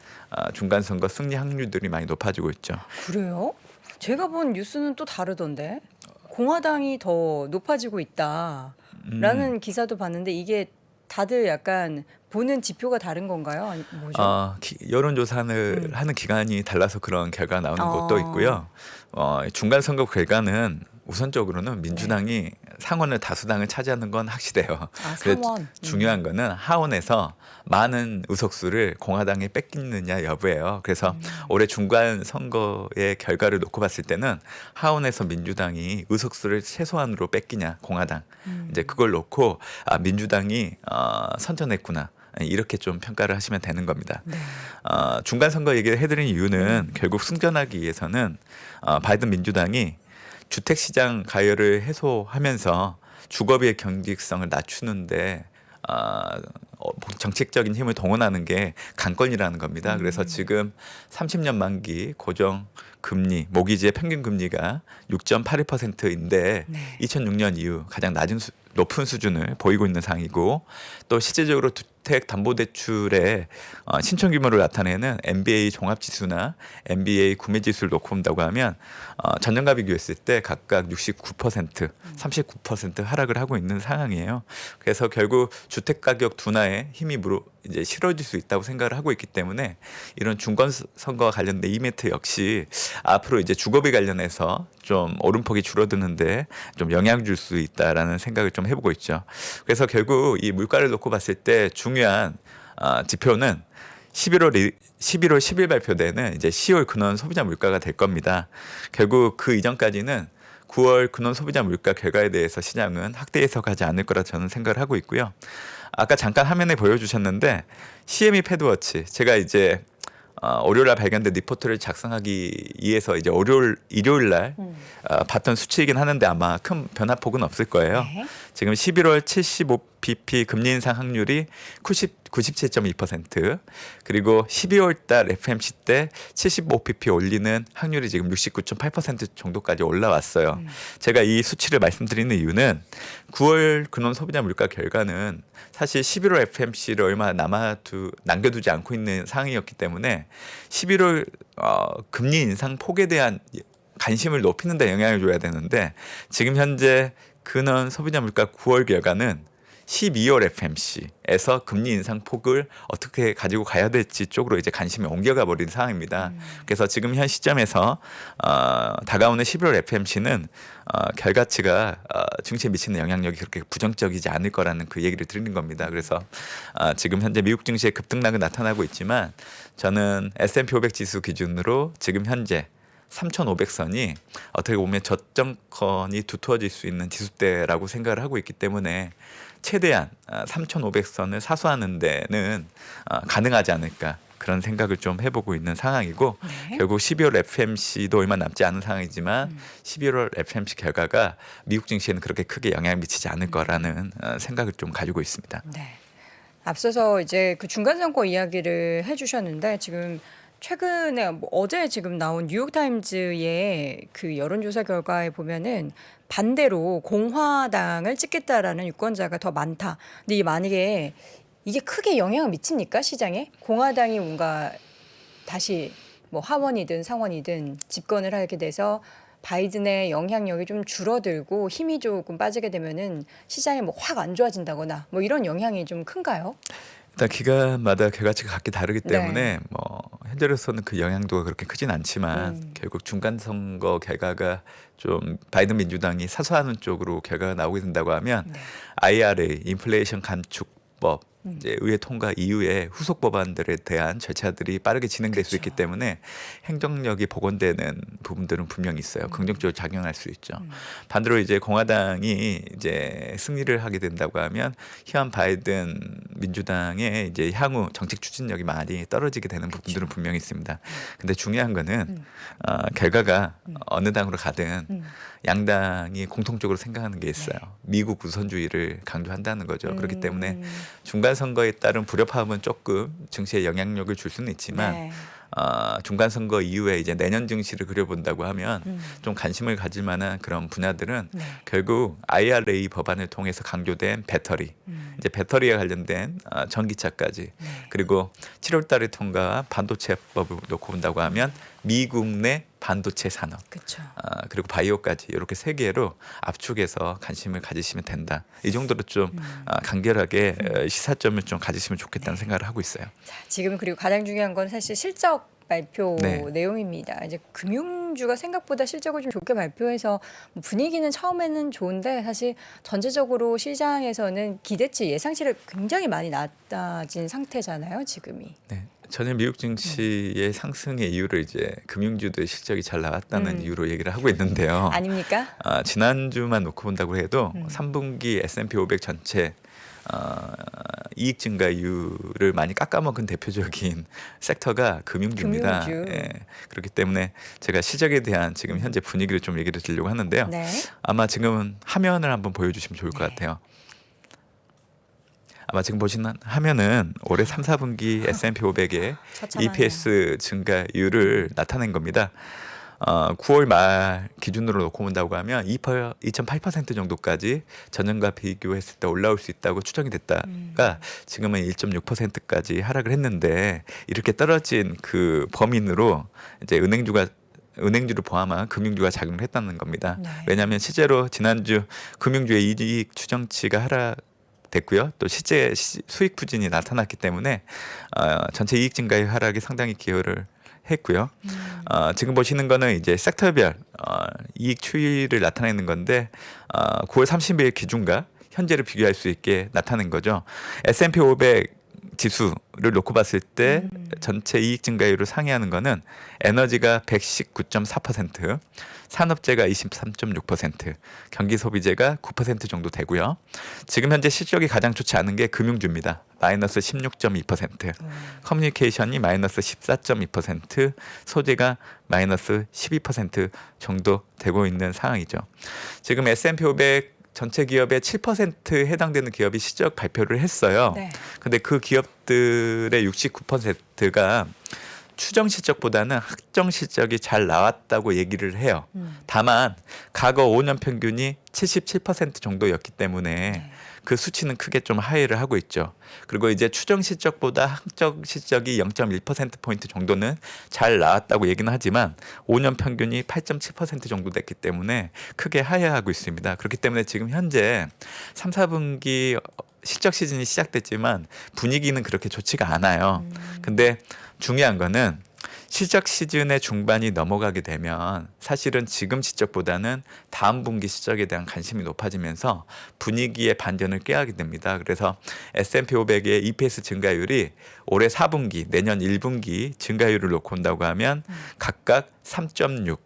중간 선거 승리 확률들이 많이 높아지고 있죠. 그래요? 제가 본 뉴스는 또 다르던데. 공화당이 더 높아지고 있다라는 기사도 봤는데 이게 다들 약간 보는 지표가 다른 건가요? 아니, 뭐죠? 여론조사를 하는 기간이 달라서 그런 결과가 나오는 것도 있고요. 중간 선거 결과는 우선적으로는 민주당이 상원을 다수당을 차지하는 건 확실해요. 근데 상원. 중요한 거는 하원에서 많은 의석수를 공화당에 뺏기느냐 여부예요. 그래서 올해 중간 선거의 결과를 놓고 봤을 때는 하원에서 민주당이 의석수를 최소한으로 뺏기냐 공화당 이제 그걸 놓고 민주당이 선전했구나. 이렇게 좀 평가를 하시면 되는 겁니다. 네. 중간 선거 얘기를 해드린 이유는 결국 승전하기 위해서는 바이든 민주당이 주택시장 가열을 해소하면서 주거비의 경직성을 낮추는데 정책적인 힘을 동원하는 게 관건이라는 겁니다. 그래서 지금 30년 만기 고정 금리, 모기지의 평균 금리가 6.81%인데 2006년 이후 가장 높은 수준을 보이고 있는 상황이고 또 실제적으로 주택담보대출의 신청 규모를 나타내는 MBA 종합지수나 MBA 구매지수를 놓고 본다고 하면 전년과 비교했을 때 각각 69%, 39% 하락을 하고 있는 상황이에요. 그래서 결국 주택가격 둔화에 힘이 이제 실어질 수 있다고 생각을 하고 있기 때문에 이런 중간 선거와 관련된 이벤트 역시 앞으로 이제 주거비 관련해서 좀 오름폭이 줄어드는데 좀 영향을 줄 수 있다라는 생각을 좀 해보고 있죠. 그래서 결국 이 물가를 놓고 봤을 때 중요한 지표는 11월 10일 발표되는 이제 10월 근원 소비자 물가가 될 겁니다. 결국 그 이전까지는 9월 근원 소비자 물가 결과에 대해서 시장은 확대 해석하지 않을 거라 저는 생각을 하고 있고요. 아까 잠깐 화면에 보여주셨는데 CME 패드워치 제가 이제 월요일날 발견된 리포트를 작성하기 위해서 이제 일요일날 봤던 수치이긴 하는데 아마 큰 변화폭은 없을 거예요. 네. 지금 11월 75bp 금리 인상 확률이 97.2%, 그리고 12월 달 FMC 때 75pp 올리는 확률이 지금 69.8% 정도까지 올라왔어요. 제가 이 수치를 말씀드리는 이유는 9월 근원 소비자 물가 결과는 사실 11월 FMC를 얼마 남겨두지 않고 있는 상황이었기 때문에 11월 금리 인상 폭에 대한 관심을 높이는 데 영향을 줘야 되는데, 지금 현재 근원 소비자 물가 9월 결과는 12월 FMC에서 금리 인상 폭을 어떻게 가지고 가야 될지 쪽으로 이제 관심이 옮겨가 버린 상황입니다. 그래서 지금 현 시점에서 다가오는 11월 FMC는 결과치가 증시에 미치는 영향력이 그렇게 부정적이지 않을 거라는 그 얘기를 드리는 겁니다. 그래서 지금 현재 미국 증시의 급등락은 나타나고 있지만, 저는 S&P 500 지수 기준으로 지금 현재 3,500선이 어떻게 보면 저점권이 두터워질 수 있는 지수대라고 생각을 하고 있기 때문에 최대한 3,500선을 사수하는 데는 가능하지 않을까, 그런 생각을 좀 해보고 있는 상황이고, 네. 결국 12월 FMC도 얼마 남지 않은 상황이지만 11월 FMC 결과가 미국 증시에는 그렇게 크게 영향을 미치지 않을 거라는 생각을 좀 가지고 있습니다. 네. 앞서서 이제 그 중간 선거 이야기를 해주셨는데, 지금 최근에 어제 지금 나온 뉴욕타임즈의 그 여론조사 결과에 보면은 반대로 공화당을 찍겠다라는 유권자가 더 많다. 근데 이게 만약에 이게 크게 영향을 미칩니까, 시장에? 공화당이 뭔가 다시 뭐 하원이든 상원이든 집권을 하게 돼서 바이든의 영향력이 좀 줄어들고 힘이 조금 빠지게 되면은 시장이 뭐 확 안 좋아진다거나 뭐 이런 영향이 좀 큰가요? 일단 기간마다 결과치가 각기 다르기 네. 때문에 뭐 현재로서는 그 영향도가 그렇게 크진 않지만 결국 중간 선거 결과가 좀 바이든 민주당이 사수하는 쪽으로 결과가 나오게 된다고 하면 네. IRA 인플레이션 감축법 이제 의회 통과 이후에 후속 법안들에 대한 절차들이 빠르게 진행될 수 있기 때문에 행정력이 복원되는 부분들은 분명히 있어요. 긍정적으로 작용할 수 있죠. 반대로 이제 공화당이 이제 승리를 하게 된다고 하면 현 바이든 민주당의 이제 향후 정책 추진력이 많이 떨어지게 되는 부분들은 분명히 있습니다. 근데 중요한 거는 결과가 어느 당으로 가든 양당이 공통적으로 생각하는 게 있어요. 미국 우선주의를 강조한다는 거죠. 그렇기 때문에 중간 선거에 따른 불협화음은 조금 증시에 영향력을 줄 수는 있지만 네. 중간 선거 이후에 이제 내년 증시를 그려본다고 하면 좀 관심을 가질 만한 그런 분야들은 네. 결국 IRA 법안을 통해서 강조된 배터리, 이제 배터리에 관련된 전기차까지, 그리고 7월달에 통과한 반도체법을 놓고 본다고 하면 미국 내 반도체 산업, 그렇죠. 그리고 바이오까지 이렇게 세 개로 압축해서 관심을 가지시면 된다. 이 정도로 좀 간결하게 시사점을 좀 가지시면 좋겠다는 생각을 하고 있어요. 자, 지금 그리고 가장 중요한 건 사실 실적 발표 네. 내용입니다. 이제 금융주가 생각보다 실적을 좀 좋게 발표해서 뭐 분위기는 처음에는 좋은데 사실 전체적으로 시장에서는 기대치 예상치를 굉장히 많이 낮아진 상태잖아요, 지금이. 네. 저는 미국 증시의 상승의 이유를 이제 금융주들의 실적이 잘 나왔다는 이유로 얘기를 하고 있는데요. 아닙니까? 지난주만 놓고 본다고 해도 3분기 S&P 500 전체 이익 증가율을 많이 깎아먹은 대표적인 섹터가 금융주입니다. 금융주. 예, 그렇기 때문에 제가 실적에 대한 지금 현재 분위기를 좀 얘기를 드리려고 하는데요. 네. 아마 지금은 화면을 한번 보여주시면 좋을 것 같아요. 아마 지금 보시는 화면은 올해 3, 4분기 S&P 500의 처참하네요. EPS 증가율을 나타낸 겁니다. 9월 말 기준으로 놓고 본다고 하면 2.8% 정도까지 전년과 비교했을 때 올라올 수 있다고 추정이 됐다가 지금은 1.6%까지 하락을 했는데, 이렇게 떨어진 그 범인으로 이제 은행주를 포함한 금융주가 작용을 했다는 겁니다. 네. 왜냐하면 실제로 지난주 금융주의 이익 추정치가 하락됐고요. 또 실제 수익 부진이 나타났기 때문에 전체 이익 증가의 하락이 상당히 기여를 했고요. 지금 보시는 거는 이제 섹터별 이익 추이를 나타내는 건데 9월 30일 기준과 현재를 비교할 수 있게 나타낸 거죠. S&P 500 지수를 놓고 봤을 때 전체 이익 증가율을 상회하는 거는 에너지가 119.4%, 산업재가 23.6%, 경기 소비재가 9% 정도 되고요. 지금 현재 실적이 가장 좋지 않은 게 금융주입니다. 마이너스 16.2%, 커뮤니케이션이 마이너스 14.2%, 소재가 마이너스 12% 정도 되고 있는 상황이죠. 지금 S&P 500 전체 기업의 7%에 해당되는 기업이 실적 발표를 했어요. 네. 근데 그 기업들의 69%가 추정 실적보다는 확정 실적이 잘 나왔다고 얘기를 해요. 다만 과거 5년 평균이 77% 정도였기 때문에 네. 그 수치는 크게 좀 하회를 하고 있죠. 그리고 이제 추정 실적보다 확정 실적이 0.1%포인트 정도는 잘 나왔다고 얘기는 하지만 5년 평균이 8.7% 정도 됐기 때문에 크게 하회하고 있습니다. 그렇기 때문에 지금 현재 3, 4분기 실적 시즌이 시작됐지만 분위기는 그렇게 좋지가 않아요. 근데 중요한 거는 실적 시즌의 중반이 넘어가게 되면 사실은 지금 실적보다는 다음 분기 실적에 대한 관심이 높아지면서 분위기의 반전을 꾀하게 됩니다. 그래서 S&P 500의 EPS 증가율이 올해 4분기, 내년 1분기 증가율을 놓고 온다고 하면 각각 3.6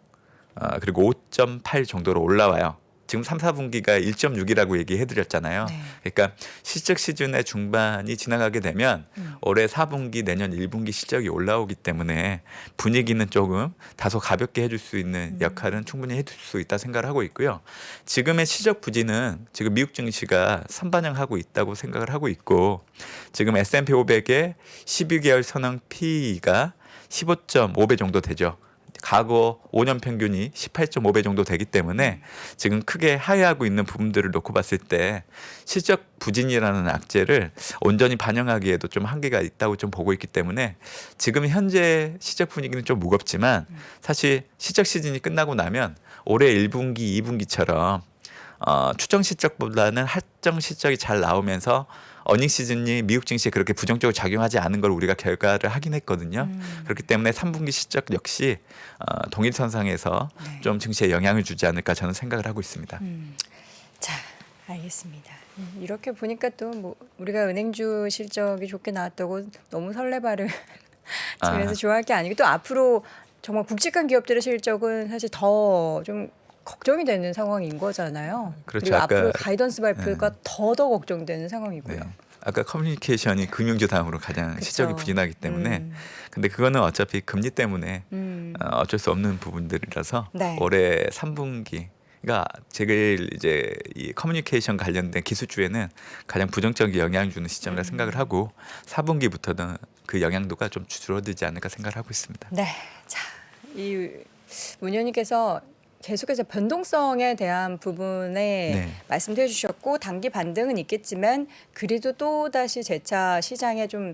그리고 5.8 정도로 올라와요. 지금 3, 4분기가 1.6이라고 얘기해드렸잖아요. 네. 그러니까 실적 시즌의 중반이 지나가게 되면 올해 4분기, 내년 1분기 실적이 올라오기 때문에 분위기는 조금 다소 가볍게 해줄 수 있는 역할은 충분히 해줄 수 있다 생각을 하고 있고요. 지금의 실적 부진은 지금 미국 증시가 선반영하고 있다고 생각을 하고 있고 지금 S&P 500의 12개월 선행 PE가 15.5배 정도 되죠. 과거 5년 평균이 18.5배 정도 되기 때문에 지금 크게 하회하고 있는 부분들을 놓고 봤을 때 실적 부진이라는 악재를 온전히 반영하기에도 좀 한계가 있다고 좀 보고 있기 때문에 지금 현재 실적 분위기는 좀 무겁지만 사실 실적 시즌이 끝나고 나면 올해 1분기, 2분기처럼 추정 실적보다는 할정 실적이 잘 나오면서 어닝 시즌이 미국 증시에 그렇게 부정적으로 작용하지 않은 걸 우리가 결과를 하긴 했거든요. 그렇기 때문에 3분기 실적 역시 동일선상에서 네. 좀 증시에 영향을 주지 않을까 저는 생각을 하고 있습니다. 자, 알겠습니다. 이렇게 보니까 또 뭐 우리가 은행주 실적이 좋게 나왔다고 너무 설레발을 치면서 좋아할 게 아니고 또 앞으로 정말 굵직한 기업들의 실적은 사실 더 좀 걱정이 되는 상황인 거잖아요. 그렇죠. 그리고 아까- 앞으로 가이던스 발표가 더 걱정되는 상황이고요. 네. 아까 커뮤니케이션이 금융주 다음으로 가장 그쵸. 실적이 부진하기 때문에 근데 그거는 어차피 금리 때문에 어쩔 수 없는 부분들이라서 네. 올해 3분기가 제일 이제 이 커뮤니케이션 관련된 기술주에는 가장 부정적인 영향을 주는 시점이라 생각을 하고 4분기부터는 그 영향도가 좀 줄어들지 않을까 생각을 하고 있습니다. 네. 자, 이 문 의원님께서 계속해서 변동성에 대한 부분에 네. 말씀도 해주셨고 단기 반등은 있겠지만 그래도 또 다시 재차 시장에 좀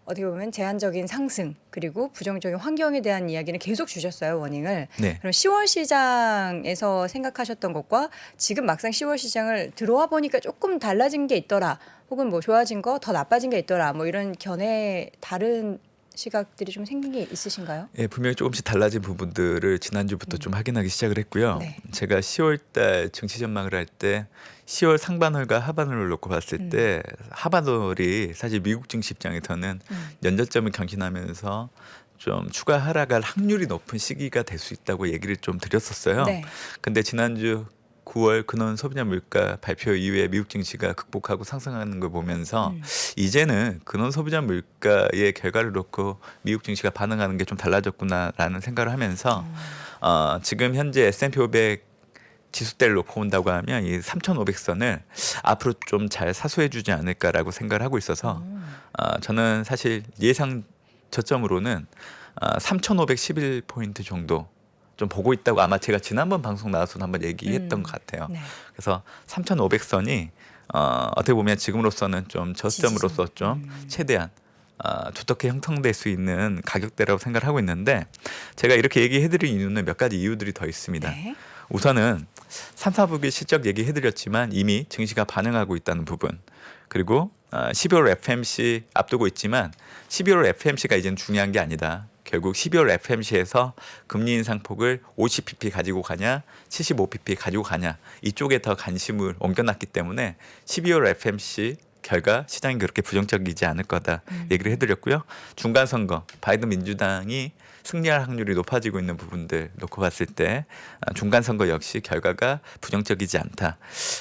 어떻게 보면 제한적인 상승 그리고 부정적인 환경에 대한 이야기는 계속 주셨어요, 워닝을. 네. 그럼 10월 시장에서 생각하셨던 것과 지금 막상 10월 시장을 들어와 보니까 조금 달라진 게 있더라, 혹은 뭐 좋아진 거 더 나빠진 게 있더라, 뭐 이런 견해 다른 시각들이 좀 생긴 게 있으신가요? 예, 분명히 조금씩 달라진 부분들을 지난주부터 좀 확인하기 시작을 했고요. 네. 제가 10월 달 증시 전망을 할 때 10월 상반월과 하반월을 놓고 봤을 때 하반월이 사실 미국 증시 입장에서는 연저점을 경신하면서 좀 추가 하락할 확률이 높은 시기가 될 수 있다고 얘기를 좀 드렸었어요. 네. 근데 지난주 9월 근원 소비자 물가 발표 이후에 미국 증시가 극복하고 상승하는 걸 보면서 이제는 근원 소비자 물가의 결과를 놓고 미국 증시가 반응하는 게 좀 달라졌구나라는 생각을 하면서 지금 현재 S&P 500 지수대를 놓고 온다고 하면 이 3,500선을 앞으로 좀 잘 사수해주지 않을까라고 생각을 하고 있어서 저는 사실 예상 저점으로는 3,511포인트 정도 좀 보고 있다고 아마 제가 지난번 방송 나와서도 한번 얘기했던 것 같아요. 네. 그래서 3,500선이 어떻게 보면 지금으로서는 좀 저점으로서 좀 최대한 두텁게 형성될 수 있는 가격대라고 생각을 하고 있는데 제가 이렇게 얘기해드린 이유는 몇 가지 이유들이 더 있습니다. 네. 우선은 3, 4분기 실적 얘기해드렸지만 이미 증시가 반응하고 있다는 부분, 그리고 12월 FMC 앞두고 있지만 12월 FMC가 이제는 중요한 게 아니다. 결국 12월 FMC에서 금리 인상폭을 50pp 가지고 가냐 75pp 가지고 가냐 이쪽에 더 관심을 옮겨놨기 때문에 12월 FMC 결과 시장이 그렇게 부정적이지 않을 거다 얘기를 해드렸고요. 중간선거 바이든 민주당이 승리할 확률이 높아지고 있는 부분들 놓고 봤을 때 중간선거 역시 결과가 부정적이지 않다.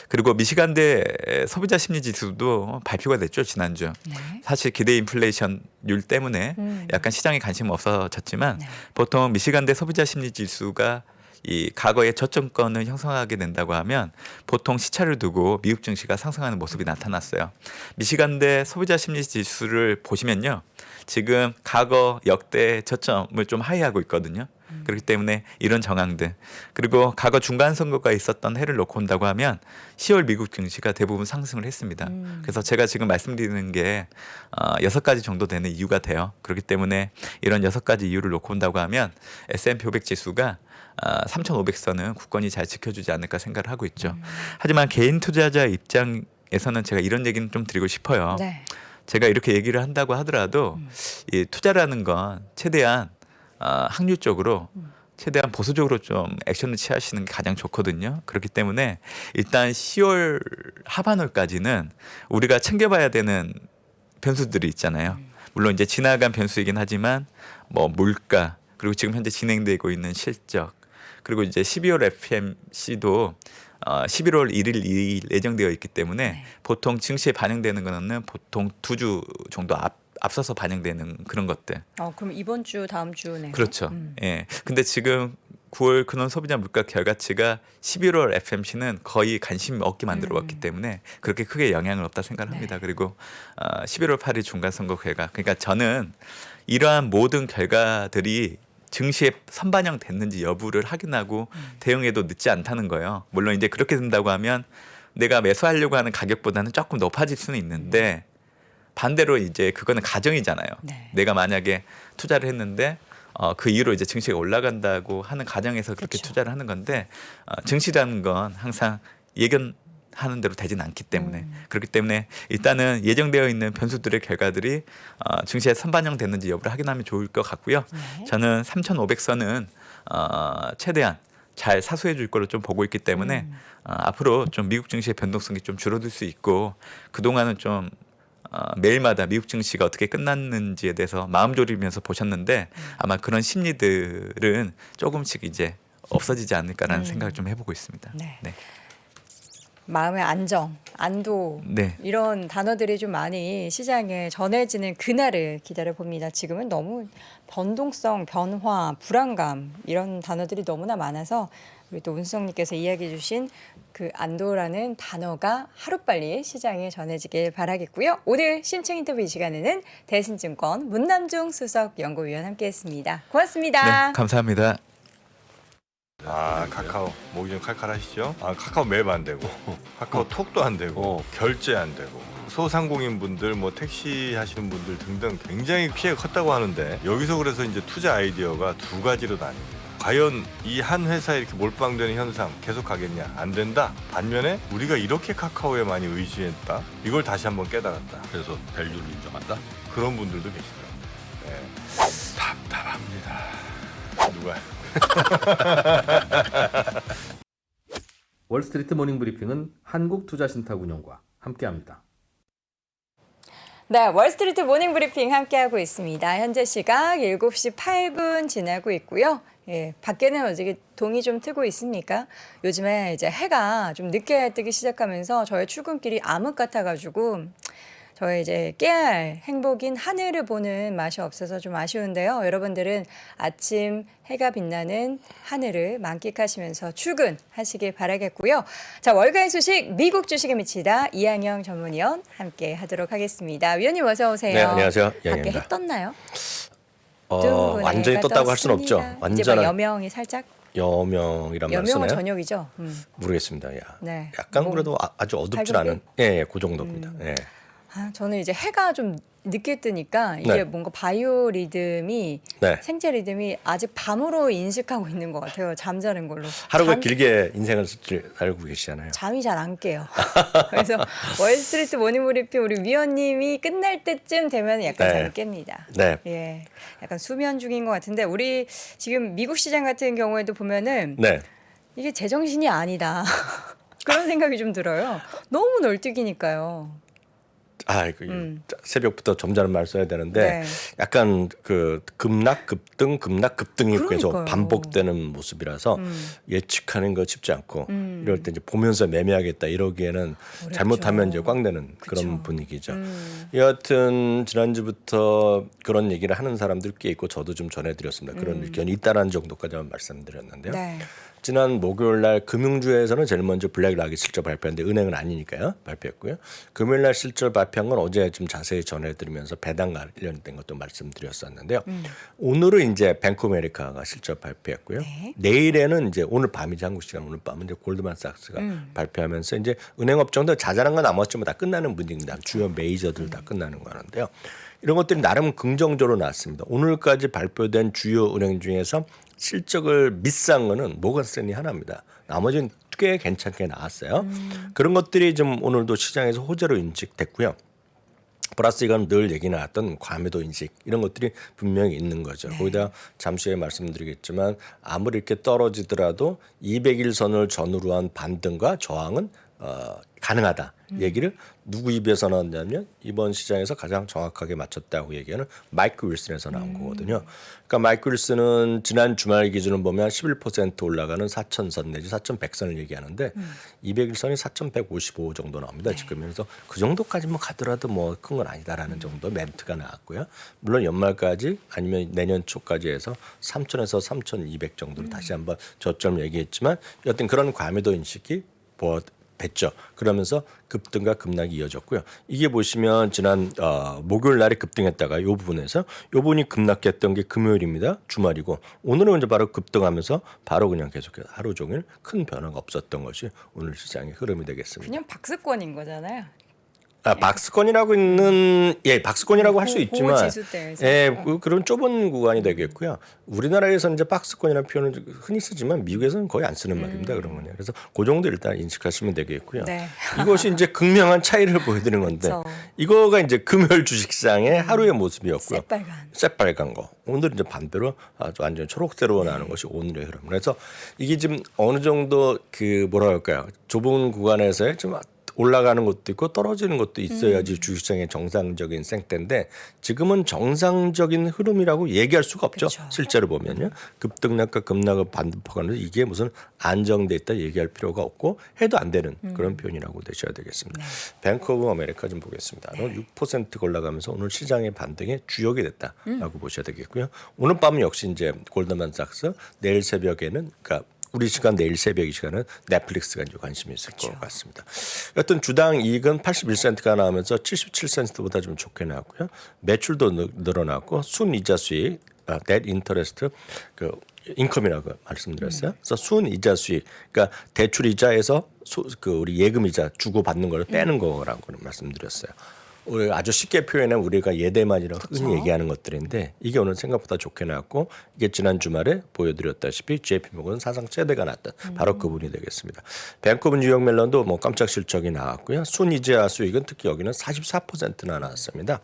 그리고 미시간대 소비자 심리지수도 발표가 됐죠, 지난주. 네. 사실 기대 인플레이션율 때문에 약간 시장에 관심이 없어졌지만 네. 보통 미시간대 소비자 심리지수가 이 과거의 저점권을 형성하게 된다고 하면 보통 시차를 두고 미국 증시가 상승하는 모습이 나타났어요. 미시간대 소비자 심리 지수를 보시면요. 지금 과거 역대 저점을 좀 하회하고 있거든요. 그렇기 때문에 이런 정황들 그리고 과거 중간 선거가 있었던 해를 놓고 온다고 하면 10월 미국 증시가 대부분 상승을 했습니다. 그래서 제가 지금 말씀드리는 게 6가지 정도 되는 이유가 돼요. 그렇기 때문에 이런 6가지 이유를 놓고 온다고 하면 S&P 500 지수가 3,500선은 굳건히 잘 지켜주지 않을까 생각을 하고 있죠. 하지만 개인 투자자 입장에서는 제가 이런 얘기는 좀 드리고 싶어요. 네. 제가 이렇게 얘기를 한다고 하더라도 이 투자라는 건 최대한 확률적으로 최대한 보수적으로 좀 액션을 취하시는 게 가장 좋거든요. 그렇기 때문에 일단 10월 하반월까지는 우리가 챙겨봐야 되는 변수들이 있잖아요. 물론 이제 지나간 변수이긴 하지만 뭐 물가 그리고 지금 현재 진행되고 있는 실적 그리고 이제 12월 FMC도 11월 1일, 2일 예정되어 있기 때문에 네. 보통 증시에 반영되는 거는 보통 2주 정도 앞서서 반영되는 그런 것들. 그럼 이번 주 다음 주네. 그렇죠. 예. 근데 지금 9월 근원 소비자 물가 결과치가 11월 FMC는 거의 관심 없게 만들어 왔기 때문에 그렇게 크게 영향은 없다 생각을 합니다. 네. 그리고 11월 8일 중간 선거 결과. 그러니까 저는 이러한 모든 결과들이 증시에 선반영됐는지 여부를 확인하고 대응해도 늦지 않다는 거예요. 물론 이제 그렇게 된다고 하면 내가 매수하려고 하는 가격보다는 조금 높아질 수는 있는데 반대로 이제 그거는 가정이잖아요. 네. 내가 만약에 투자를 했는데 그 이후로 이제 증시가 올라간다고 하는 가정에서 그렇게 그렇죠. 투자를 하는 건데 증시라는 건 항상 예견하는 대로 되진 않기 때문에 그렇기 때문에 일단은 예정되어 있는 변수들의 결과들이 증시에 선반영됐는지 여부를 확인하면 좋을 것 같고요. 네. 저는 3,500선은 최대한 잘 사수해 줄 거로 좀 보고 있기 때문에 앞으로 좀 미국 증시의 변동성이 좀 줄어들 수 있고 그동안은 좀 매일마다 미국 증시가 어떻게 끝났는지에 대해서 마음 졸이면서 보셨는데 아마 그런 심리들은 조금씩 이제 없어지지 않을까라는 생각을 좀 해보고 있습니다. 네. 네. 마음의 안정, 안도 네. 이런 단어들이 좀 많이 시장에 전해지는 그날을 기다려 봅니다. 지금은 너무 변동성, 변화, 불안감 이런 단어들이 너무나 많아서 우리 또 운수성님께서 이야기해 주신 그 안도라는 단어가 하루빨리 시장에 전해지길 바라겠고요. 오늘 심층 인터뷰 이 시간에는 대신증권 문남중 수석 연구위원 함께했습니다. 고맙습니다. 네, 감사합니다. 카카오 목이 좀 칼칼하시죠? 카카오 맵 안 되고 카카오 톡도 안 되고 결제 안 되고 소상공인 분들 뭐 택시 하시는 분들 등등 굉장히 피해가 컸다고 하는데 여기서 그래서 이제 투자 아이디어가 두 가지로 나뉩니다. 과연 이 한 회사에 이렇게 몰빵되는 현상 계속 가겠냐? 안 된다. 반면에 우리가 이렇게 카카오에 많이 의지했다. 이걸 다시 한번 깨달았다. 그래서 밸류를 인정한다. 그런 분들도 계시더라고요. 네. 답답합니다. 누가? 월스트리트 모닝 브리핑은 한국투자신탁운용과 함께합니다. 네, 월스트리트 모닝 브리핑 함께하고 있습니다. 현재 시각 7시 8분 지나고 있고요. 예, 밖에는 어저께 동이 좀 트고 있습니까? 요즘에 이제 해가 좀 늦게 뜨기 시작하면서 저의 출근길이 암흑 같아가지고 저의 이제 깨알 행복인 하늘을 보는 맛이 없어서 좀 아쉬운데요. 여러분들은 아침 해가 빛나는 하늘을 만끽하시면서 출근하시길 바라겠고요. 자, 월가의 소식 미국 주식에 미치다 이항영 전문위원 함께 하도록 하겠습니다. 위원님 어서 오세요. 네, 안녕하세요. 밖에 이항영입니다. 해 떴나요? 완전히 떴다고 할 수는 없죠. 이제 뭐 완전한 여명이 살짝 여명이란 말 여명은 쓰나요? 저녁이죠. 모르겠습니다. 네. 약간 뭐, 그래도 아주 어둡지 밝은데? 않은 예, 그 정도입니다. 예. 저는 이제 해가 좀 늦게 뜨니까 이게 네. 뭔가 바이오 리듬이 네. 생체 리듬이 아직 밤으로 인식하고 있는 것 같아요. 잠자는 걸로. 하루가 길게 인생을 살고 계시잖아요. 잠이 잘 안 깨요. 그래서 월스트리트 모닝 브리핑 우리 위원님이 끝날 때쯤 되면 약간 네. 잠이 깹니다. 네. 예, 약간 수면 중인 것 같은데 우리 지금 미국 시장 같은 경우에도 보면은 네. 이게 제정신이 아니다. 그런 생각이 좀 들어요. 너무 널뛰기니까요. 새벽부터 점잖은 말 써야 되는데 네. 약간 그 급락 급등 급등이 계속 그러니까요. 반복되는 모습이라서 예측하는 거 쉽지 않고 이럴 때 이제 보면서 매매하겠다 이러기에는 잘못하면 이제 꽝 되는 그런 분위기죠. 여하튼 지난주부터 그런 얘기를 하는 사람들 꽤 있고 저도 좀 전해드렸습니다. 그런 의견이 있다라는 정도까지만 말씀드렸는데요. 네. 지난 목요일날 금융주에서는 제일 먼저 블랙락이 실적 발표했는데 은행은 아니니까요. 발표했고요. 금요일날 실적 발표한 건 어제 좀 자세히 전해드리면서 배당 관련된 것도 말씀드렸었는데요. 오늘은 이제 뱅크 오브 아메리카가 실적 발표했고요. 네. 내일에는 이제 오늘 밤이죠. 한국 시간 오늘 밤은 이제 골드만삭스가 발표하면서 이제 은행 업종도 자잘한 건 나머지 다 끝나는 분위기입니다. 주요 메이저들 다 끝나는 거 하는데요. 이런 것들이 나름 긍정적으로 나왔습니다. 오늘까지 발표된 주요 은행 중에서 실적을 미스한 거는 모건스탠리 하나입니다. 나머지는 꽤 괜찮게 나왔어요. 그런 것들이 좀 오늘도 시장에서 호재로 인식됐고요. 플러스 이건 늘 얘기 나왔던 과매도 인식 이런 것들이 분명히 있는 거죠. 거기다 잠시 후에 말씀드리겠지만 아무리 이렇게 떨어지더라도 200일선을 전후로 한 반등과 저항은 가능하다. 얘기를 누구 입에서 나왔냐면 이번 시장에서 가장 정확하게 맞췄다고 얘기하는 마이크 윌슨에서 나온 거거든요. 그러니까 마이크 윌슨은 지난 주말 기준을 보면 11% 올라가는 4,000선 내지 4,100선을 얘기하는데 200일선이 4,155 정도 나옵니다. 지금 그래서 그 정도까지만 가더라도 뭐 큰 건 아니다라는 정도 멘트가 나왔고요. 물론 연말까지 아니면 내년 초까지 해서 3,000에서 3,200 정도로 다시 한번 저점 얘기했지만 여튼 그런 과매도 인식이 됐죠. 그러면서 급등과 급락이 이어졌고요. 이게 보시면 지난 목요일 날에 급등했다가 이 부분에서 이 부분이 급락했던 게 금요일입니다. 주말이고 오늘은 이제 바로 급등하면서 바로 그냥 계속해서 하루 종일 큰 변화가 없었던 것이 오늘 시장의 흐름이 되겠습니다. 그냥 박스권인 거잖아요. 박스권이라고 있는 박스권이라고 할 수 있지만 지수대에서. 그런 좁은 구간이 되겠고요. 우리나라에서는 이제 박스권이라는 표현을 흔히 쓰지만 미국에서는 거의 안 쓰는 말입니다. 그런 거는. 그래서 그 정도 일단 인식하시면 되겠고요. 네. 이것이 이제 극명한 차이를 보여드리는 건데 그렇죠. 이거가 이제 금요일 주식시장의 하루의 모습이었고요. 새빨간. 새빨간 거. 오늘 이제 반대로 아주 완전 초록색으로 나는 것이 오늘의 흐름. 그래서 이게 지금 어느 정도 그 뭐라 할까요? 좁은 구간에서의 좀 올라가는 것도 있고 떨어지는 것도 있어야지 주식시장의 정상적인 생태인데 지금은 정상적인 흐름이라고 얘기할 수가 없죠. 그렇죠. 실제로 보면요. 급등락과 급락을 반복하는 이게 무슨 안정돼 있다 얘기할 필요가 없고 해도 안 되는 그런 표현이라고 되셔야 되겠습니다. 뱅크 오브 아메리카 좀 보겠습니다. 6% 올라가면서 오늘 시장의 반등의 주역이 됐다라고 보셔야 되겠고요. 오늘 밤은 역시 이제 골드만삭스 내일 새벽에는 그러니까 우리 시간 내일 새벽 이 시간은 넷플릭스가 이제 관심이 있을 것 같습니다. 여튼 주당 이익은 81센트가 나오면서 77센트보다 좀 좋게 나왔고요. 매출도 늘어났고 순이자 수익, net interest 그 인컴이라고 말씀드렸어요. 그래서 순이자 수익, 그러니까 대출 이자에서 그 우리 예금 이자 주고 받는 걸 빼는 거라고 말씀드렸어요. 아주 쉽게 표현하면 우리가 예대만이라고 흔히 얘기하는 것들인데 이게 오늘 생각보다 좋게 나왔고 이게 지난 주말에 보여드렸다시피 JP모건 사상 최대가 났던 바로 그 부분이 되겠습니다. 뱅크 오브 뉴욕 멜론도 뭐 깜짝 실적이 나왔고요. 순이자 수익은 특히 여기는 44%나 나왔습니다.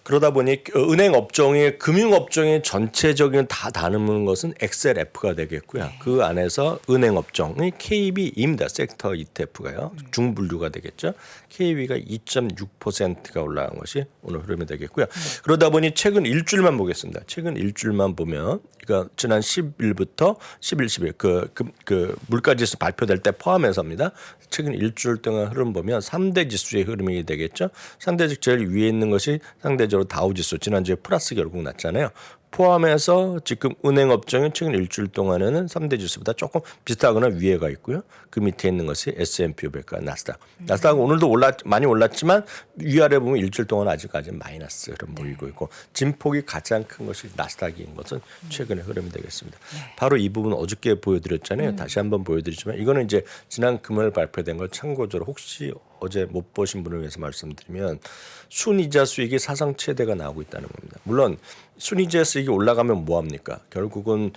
그러다 보니 은행 업종이 금융 업종의 전체적인 다 다루는 것은 XLF가 되겠고요. 그 안에서 은행 업종이 KB입니다. 섹터 ETF가요. 중분류가 되겠죠. KB가 2.6%가 올라간 것이 오늘 흐름이 되겠고요. 그러다 보니 최근 일주일만 보겠습니다. 최근 일주일만 보면 그러니까 지난 10일부터 11, 12일 그 물가지수 발표될 때 포함해서입니다. 최근 일주일 동안 흐름 보면 3대 지수의 흐름이 되겠죠. 상대적 제일 위에 있는 것이 상대적으로 다우지수 지난주에 플러스 결국 났잖아요. 포함해서 지금 은행 업종이 최근 일주일 동안에는 3대 지수보다 조금 비슷하거나 위에가 있고요. 그 밑에 있는 것이 S&P 500과 나스닥. 나스닥은 오늘도 많이 올랐지만 위아래 보면 일주일 동안 아직까지 마이너스 흐름 보이고 있고 진폭이 가장 큰 것이 나스닥인 것은 최근의 흐름이 되겠습니다. 바로 이 부분 어저께 보여드렸잖아요. 다시 한번 보여드리지만 이거는 이제 지난 금요일 발표된 걸 참고적으로 혹시 어제 못 보신 분을 위해서 말씀드리면 순이자 수익이 사상 최대가 나오고 있다는 겁니다. 물론 순이자 수익이 올라가면 뭐합니까? 결국은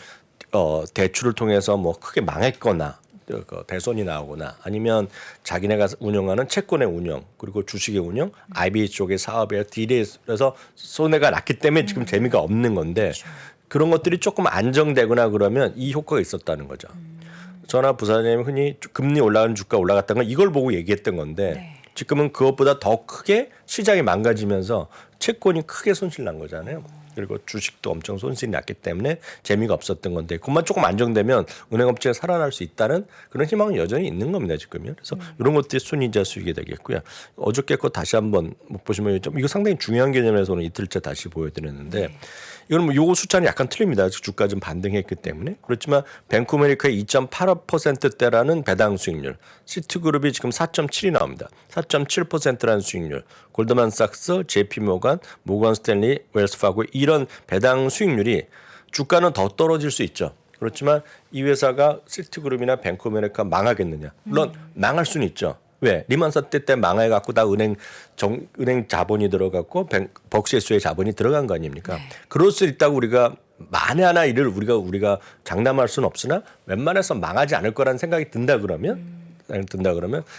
대출을 통해서 뭐 크게 망했거나 대손이 나오거나 아니면 자기네가 운영하는 채권의 운영 그리고 주식의 운영 IB 쪽의 사업에 딜에서 손해가 났기 때문에 지금 재미가 없는 건데 그런 것들이 조금 안정되거나 그러면 이 효과가 있었다는 거죠. 저나 부사장님이 흔히 금리 올라가는 주가 올라갔다는 건 이걸 보고 얘기했던 건데 지금은 그것보다 더 크게 시장이 망가지면서 채권이 크게 손실 난 거잖아요. 그리고 주식도 엄청 손실이 났기 때문에 재미가 없었던 건데 그것만 조금 안정되면 은행업체가 살아날 수 있다는 그런 희망은 여전히 있는 겁니다. 지금요. 그래서 이런 것들이 순이자 수익이 되겠고요. 어저께 거 다시 한번 못 보시면 좀 이거 상당히 중요한 개념에서 오늘 이틀째 다시 보여드렸는데 이건 뭐 요거 숫자는 약간 틀립니다. 주가 좀 반등했기 때문에. 그렇지만 뱅크 오브 아메리카의 2.85%대라는 배당 수익률, 시트그룹이 지금 4.7이 나옵니다. 4.7%라는 수익률, 골드만삭스, JP모간, 모건 스탠리, 웰스파고 이런 배당 수익률이 주가는 더 떨어질 수 있죠. 그렇지만 이 회사가 시트그룹이나 뱅크 오브 아메리카 망하겠느냐? 물론 망할 수는 있죠. 왜? 리만 사태 때 망해갖고 다 은행 자본이 들어갔고 벅시에스의 자본이 들어간 거 아닙니까? 그럴 수 있다고 우리가 만에 하나 일을 우리가 장담할 수는 없으나 웬만해서 망하지 않을 거라는 생각이 든다 그러면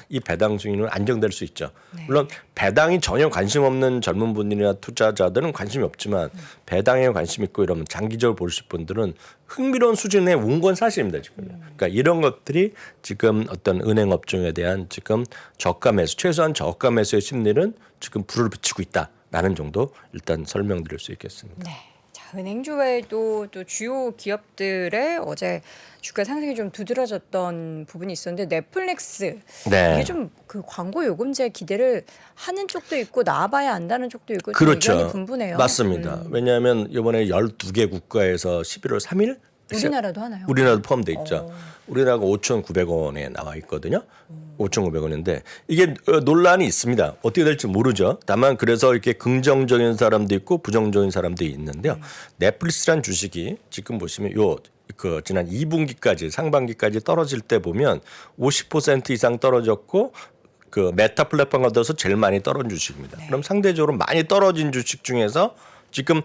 이 배당 수익률은 안정될 수 있죠. 물론 배당이 전혀 관심 없는 젊은 분들이나 투자자들은 관심이 없지만 배당에 관심 있고 이러면 장기적으로 보실 분들은 흥미로운 수준에 온 건 사실입니다. 지금. 그러니까 이런 것들이 지금 어떤 은행 업종에 대한 지금 저가 매수, 최소한 저가 매수의 심리는 지금 불을 비추고 있다라는 정도 일단 설명드릴 수 있겠습니다. 네. 자, 은행주 외에도 또 주요 기업들의 어제 주가 상승이 좀 두드러졌던 부분이 있었는데 넷플릭스 네. 이게 좀 그 광고 요금제 기대를 하는 쪽도 있고 나와봐야 안다는 쪽도 있고 좀 그렇죠. 의견이 분분해요. 맞습니다. 왜냐하면 이번에 12개 국가에서 11월 3일 우리나라도 하나요? 우리나라도 포함돼 있죠. 우리나라가 5,900원에 나와 있거든요. 5,900원인데 이게 논란이 있습니다. 어떻게 될지 모르죠. 다만 그래서 이렇게 긍정적인 사람도 있고 부정적인 사람도 있는데요. 넷플릭스란 주식이 지금 보시면 지난 2분기까지 상반기까지 떨어질 때 보면 50% 이상 떨어졌고 그 메타 플랫폼 얻어서 제일 많이 떨어진 주식입니다. 그럼 상대적으로 많이 떨어진 주식 중에서 지금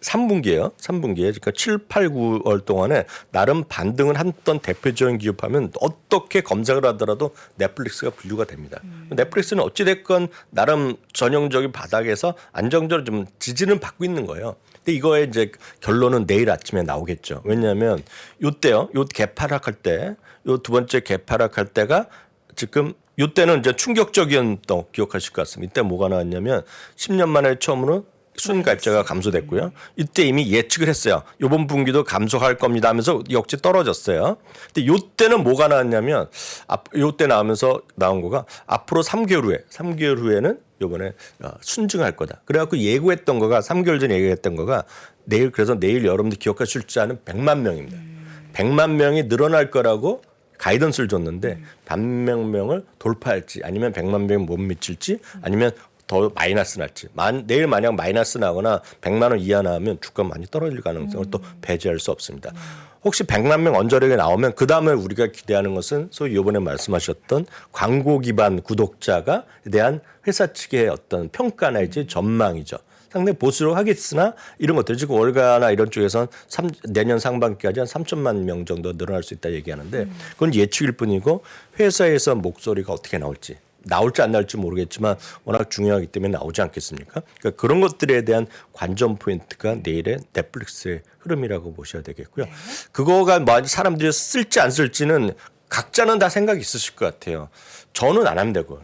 3분기예요. 3분기에 그러니까 7, 8, 9월 동안에 나름 반등을 했던 대표적인 기업하면 어떻게 검색을 하더라도 넷플릭스가 분류가 됩니다. 넷플릭스는 어찌 됐건 나름 전형적인 바닥에서 안정적으로 좀 지지는 받고 있는 거예요. 근데 이거의 이제 결론은 내일 아침에 나오겠죠. 왜냐하면 요때요. 요 개파락할 때, 요 두 번째 개파락할 때가 지금 요때는 이제 충격적이었던 기억하실 것 같습니다. 이때 뭐가 나왔냐면 10년 만에 처음으로 순가입자가 감소됐고요. 이때 이미 예측을 했어요. 이번 분기도 감소할 겁니다 하면서 역시 떨어졌어요. 근데 요때는 뭐가 나왔냐면 요때 나오면서 나온 거가 앞으로 3개월 후에는 요번에 순증할 거다. 그래갖고 예고했던 거가 3개월 전에 예고했던 거가 그래서 내일 여러분들 기억하실 줄 아는 100만 명입니다. 100만 명이 늘어날 거라고 가이던스를 줬는데 100만 명을 돌파할지 아니면 100만 명이 못 미칠지 아니면 더 마이너스 날지 내일 만약 마이너스 나거나 100만 원 이하 나오면 주가 많이 떨어질 가능성을 또 배제할 수 없습니다. 혹시 100만 명 언저리가 나오면 그 다음에 우리가 기대하는 것은 소위 이번에 말씀하셨던 광고 기반 구독자가 대한 회사 측의 어떤 평가 내지 전망이죠. 상당히 보수로 하겠으나 이런 것들 지금 월가나 이런 쪽에서는 내년 상반기까지 한 3천만 명 정도 늘어날 수 있다 얘기하는데 그건 예측일 뿐이고 회사에서 목소리가 어떻게 나올지 안 나올지 모르겠지만 워낙 중요하기 때문에 나오지 않겠습니까? 그러니까 그런 것들에 대한 관전 포인트가 내일의 넷플릭스의 흐름이라고 보셔야 되겠고요. 그거가 사람들이 쓸지 안 쓸지는 각자는 다 생각이 있으실 것 같아요. 저는 안 합니다. 그걸.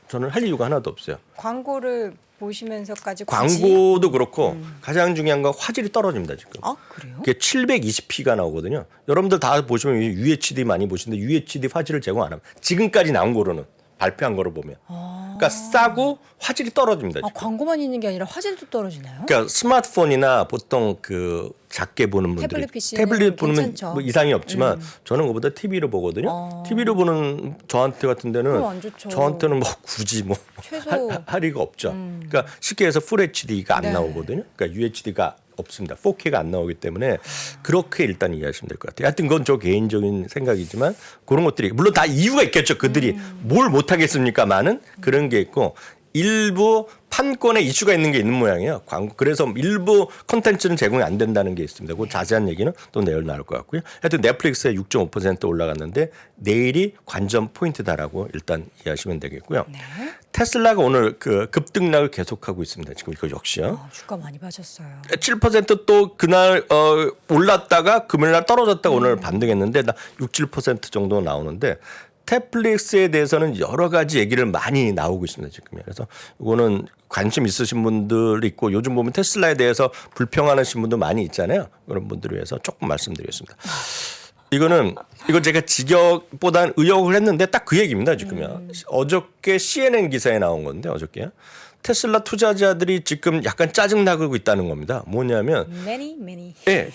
저는 할 이유가 하나도 없어요. 광고를 보시면서까지 광고도 그렇고 가장 중요한 건 화질이 떨어집니다. 지금. 아 그래요? 그게 720p가 나오거든요. 여러분들 다 보시면 UHD 많이 보시는데 UHD 화질을 제공 안 합니다. 지금까지 나온 거로는. 발표한 거로 보면. 그러니까 싸고 화질이 떨어집니다. 지금. 광고만 있는 게 아니라 화질도 떨어지나요? 그러니까 스마트폰이나 보통 그 작게 보는 분들이 태블릿 보면 뭐 이상이 없지만 저는 그보다 TV로 보거든요. TV로 보는 저한테 같은 데는 그럼 안 좋죠. 저한테는 뭐 굳이 뭐 할 이유가 없죠. 그러니까 쉽게 해서 풀 HD가 안 나오거든요. 그러니까 UHD가 없습니다. 4K가 안 나오기 때문에 그렇게 일단 이해하시면 될 것 같아요. 하여튼 그건 저 개인적인 생각이지만 그런 것들이 물론 다 이유가 있겠죠. 그들이 뭘 못하겠습니까? 많은 그런 게 있고 일부 판권에 이슈가 있는 게 있는 모양이에요. 그래서 일부 콘텐츠는 제공이 안 된다는 게 있습니다. 그 자세한 얘기는 또 내일 나올 것 같고요. 하여튼 넷플릭스에 6.5% 올라갔는데 내일이 관전 포인트다라고 일단 이해하시면 되겠고요. 네. 테슬라가 오늘 그 급등락을 계속하고 있습니다. 지금 이거 역시요. 주가 많이 빠졌어요. 7% 또 그날 올랐다가 금요일날 떨어졌다가 오늘 반등했는데 6, 7% 정도 나오는데 넷플릭스에 대해서는 여러 가지 얘기를 많이 나오고 있습니다 지금. 그래서 이거는 관심 있으신 분들 있고 요즘 보면 테슬라에 대해서 불평하시는 분도 많이 있잖아요. 그런 분들을 위해서 조금 말씀드리겠습니다. 이거 제가 직역보다는 의역을 했는데 딱 그 얘기입니다 지금요. 어저께 CNN 기사에 나온 건데 어저께 테슬라 투자자들이 지금 약간 짜증 나고 있다는 겁니다. 뭐냐면 many. 예.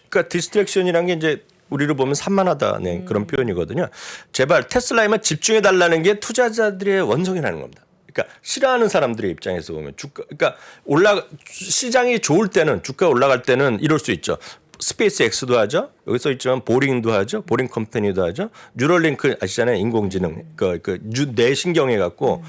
그러니까 디스트랙션이라는 게 이제 우리로 보면 산만하다는 그런 표현이거든요. 제발 테슬라에만 집중해 달라는 게 투자자들의 원성이라는 겁니다. 그러니까 싫어하는 사람들의 입장에서 보면 주가 그러니까 시장이 좋을 때는 주가 올라갈 때는 이럴 수 있죠. 스페이스 X도 하죠. 여기 써 있지만 보링도 하죠. 보링 컴퍼니도 하죠. 뉴럴링크 아시잖아요. 인공지능 뇌신경에 갖고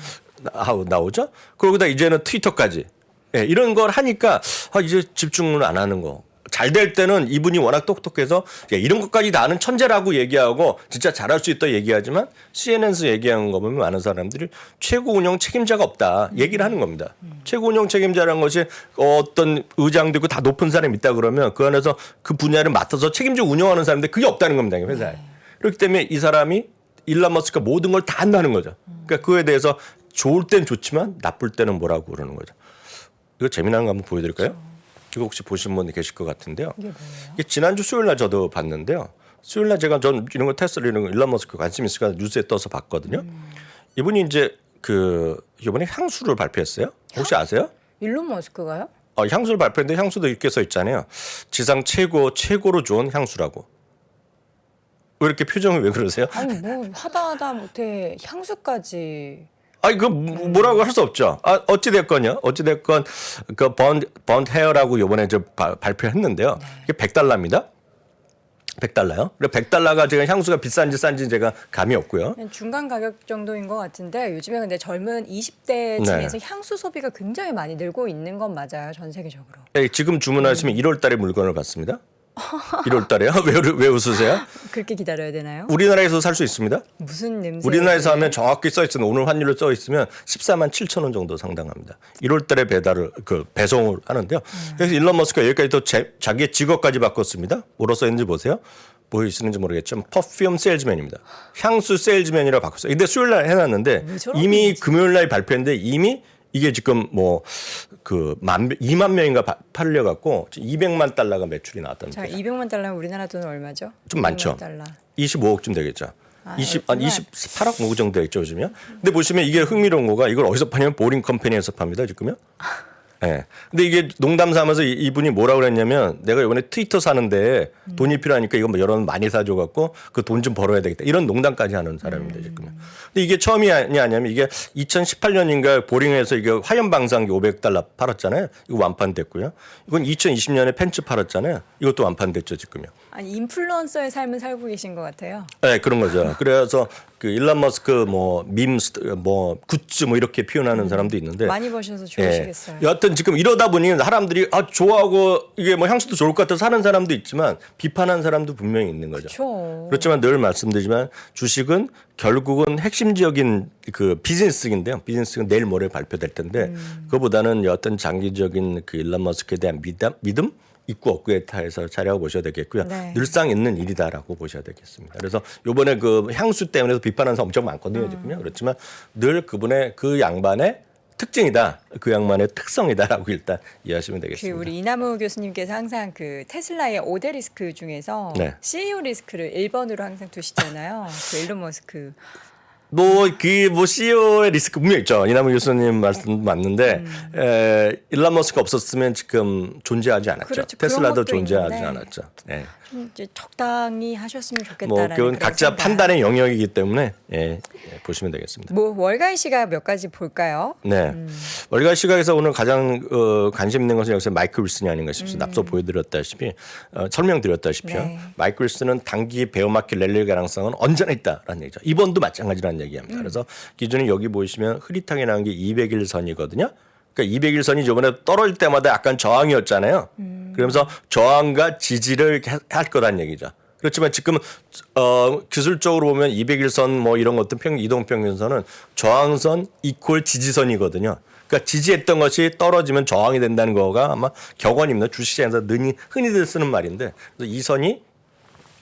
나오죠. 그러고다 이제는 트위터까지 이런 걸 하니까 이제 집중을 안 하는 거. 잘 될 때는 이분이 워낙 똑똑해서 이런 것까지 다 아는 천재라고 얘기하고 진짜 잘할 수 있다 얘기하지만 CNN에서 얘기하는 거 보면 많은 사람들이 최고 운영 책임자가 없다 얘기를 하는 겁니다. 최고 운영 책임자라는 것이 어떤 의장도 있고 다 높은 사람이 있다 그러면 그 안에서 그 분야를 맡아서 책임지고 운영하는 사람인데 그게 없다는 겁니다. 회사에. 그렇기 때문에 이 사람이 일론 머스크가 모든 걸 다 한다는 거죠. 그러니까 그거에 대해서 좋을 땐 좋지만 나쁠 때는 뭐라고 그러는 거죠. 이거 재미난 거 한번 보여드릴까요? 이거 혹시 보신 분 계실 것 같은데요. 이게 지난주 수요일 날 저도 봤는데요. 수요일 날 제가 전 이런 거 테슬라 이런 거 일론 머스크 관심 있으니까 뉴스에 떠서 봤거든요. 이분이 이제 이번에 향수를 발표했어요. 혹시 아세요? 일론 머스크가요? 향수를 발표했는데 향수도 이렇게 써 있잖아요. 지상 최고로 좋은 향수라고. 왜 이렇게 표정이 왜 그러세요? 아니 뭐 하다 못해 향수까지. 그 뭐라고 할 수 없죠. 어찌 됐건 그 번드 헤어라고 이번에 발표했는데요. 이게 $100입니다. $100요. 그리고 $100가 지금 향수가 비싼지 싼지 제가 감이 없고요. 중간 가격 정도인 것 같은데 요즘에 근데 젊은 20대 층에서 향수 소비가 굉장히 많이 늘고 있는 건 맞아요. 전 세계적으로. 네, 지금 주문하시면 1월 달에 물건을 받습니다. 1월 달에요? 왜 웃으세요? 그렇게 기다려야 되나요? 우리나라에서 살 수 있습니다. 무슨 냄새? 우리나라에서 하면 정확히 써 있으면 오늘 환율로 써 있으면 147,000원 정도 상당합니다. 1월 달에 배송을 하는데요. 그래서 일론 머스크가 여기까지 또 자기의 직업까지 바꿨습니다. 뭐로 써 있는지 보세요. 보이시는지 모르겠지만 퍼퓸 세일즈맨입니다. 향수 세일즈맨이라고 바꿨어요. 근데 수요일 날 해놨는데 이미 금요일 날 발표했는데 이미 이게 지금 2만 명인가 팔려갖고 $200만 매출이 나왔다는 자, 거죠. $200만 달러면 우리나라 돈 얼마죠? 좀 많죠. 달러. 25억쯤 되겠죠. 28억 뭐 정도 되겠죠 요즘요. 근데 보시면 이게 흥미로운 거가 이걸 어디서 파냐면 보링 컴퍼니에서 팝니다 지금요. 네. 근데 이게 농담 삼아서 이분이 뭐라고 그랬냐면 내가 이번에 트위터 사는데 돈이 필요하니까 이거 여러 원 많이 사줘 갖고 그 돈 좀 벌어야 되겠다. 이런 농담까지 하는 사람입니다, 지금. 근데 이게 처음이 아니냐면 이게 2018년인가 보링에서 이게 화염 방사기 $500 팔았잖아요. 이거 완판됐고요. 이건 2020년에 펜츠 팔았잖아요. 이것도 완판됐죠, 지금요. 아니 인플루언서의 삶을 살고 계신 것 같아요. 네, 그런 거죠. 그래서 그 일론 머스크 굿즈 이렇게 표현하는 사람도 있는데 많이 버셔서 좋으시겠어요. 여하튼 지금 이러다 보니 사람들이 좋아하고 이게 향수도 좋을 것 같아서 사는 사람도 있지만 비판하는 사람도 분명히 있는 거죠. 그렇죠. 그렇지만 늘 말씀드리지만 주식은 결국은 핵심적인 그 비즈니스인데요. 비즈니스는 내일 모레 발표될 텐데 그거보다는 어떤 장기적인 그 일론 머스크에 대한 믿음 있고 없고에 따라서 자료하고 보셔야 되겠고요. 네. 늘상 있는 일이다라고 보셔야 되겠습니다. 그래서 이번에 그 향수 때문에 비판하는 사람 엄청 많거든요. 지금요. 그렇지만 늘 그분의 그 양반의 특징이다. 그 양반의 특성이다라고 일단 이해하시면 되겠습니다. 우리 이남우 교수님께서 항상 그 테슬라의 5대 리스크 중에서 네. CEO 리스크를 1번으로 항상 두시잖아요. 그 일론 머스크. CEO의 리스크 분명 있죠. 이남우 교수님 말씀 맞는데 일론 머스크가 없었으면 지금 존재하지 않았죠. 그렇죠. 테슬라도 그런 것도 존재하지 있는데. 않았죠. 네. 좀 이제 적당히 하셨으면 좋겠다라는 그건 그런 각자 생각. 판단의 영역이기 때문에 보시면 되겠습니다. 월가의 시각 몇 가지 볼까요? 네. 월가 시각에서 오늘 가장 관심 있는 것은 여기서 마이클 윌슨이 아닌가 싶습니다. 앞서 보여드렸다시피 설명드렸다시피요. 네. 마이클 윌슨은 단기 베어마켓 랠리 가능성은 언제나 있다라는 얘기죠. 이번도 마찬가지라는 얘기합니다. 그래서 기준이 여기 보시면 흐릿하게 나온 게 200일선이거든요. 그러니까 200일선이 저번에 떨어질 때마다 약간 저항이었잖아요. 그러면서 저항과 지지를 할 거란 얘기죠. 그렇지만 지금 기술적으로 보면 200일선 이런 것들 이동평균선은 저항선 이퀄 지지선이거든요. 그러니까 지지했던 것이 떨어지면 저항이 된다는 거가 아마 격언입니다. 주식시장에서 흔히들 쓰는 말인데 그래서 이 선이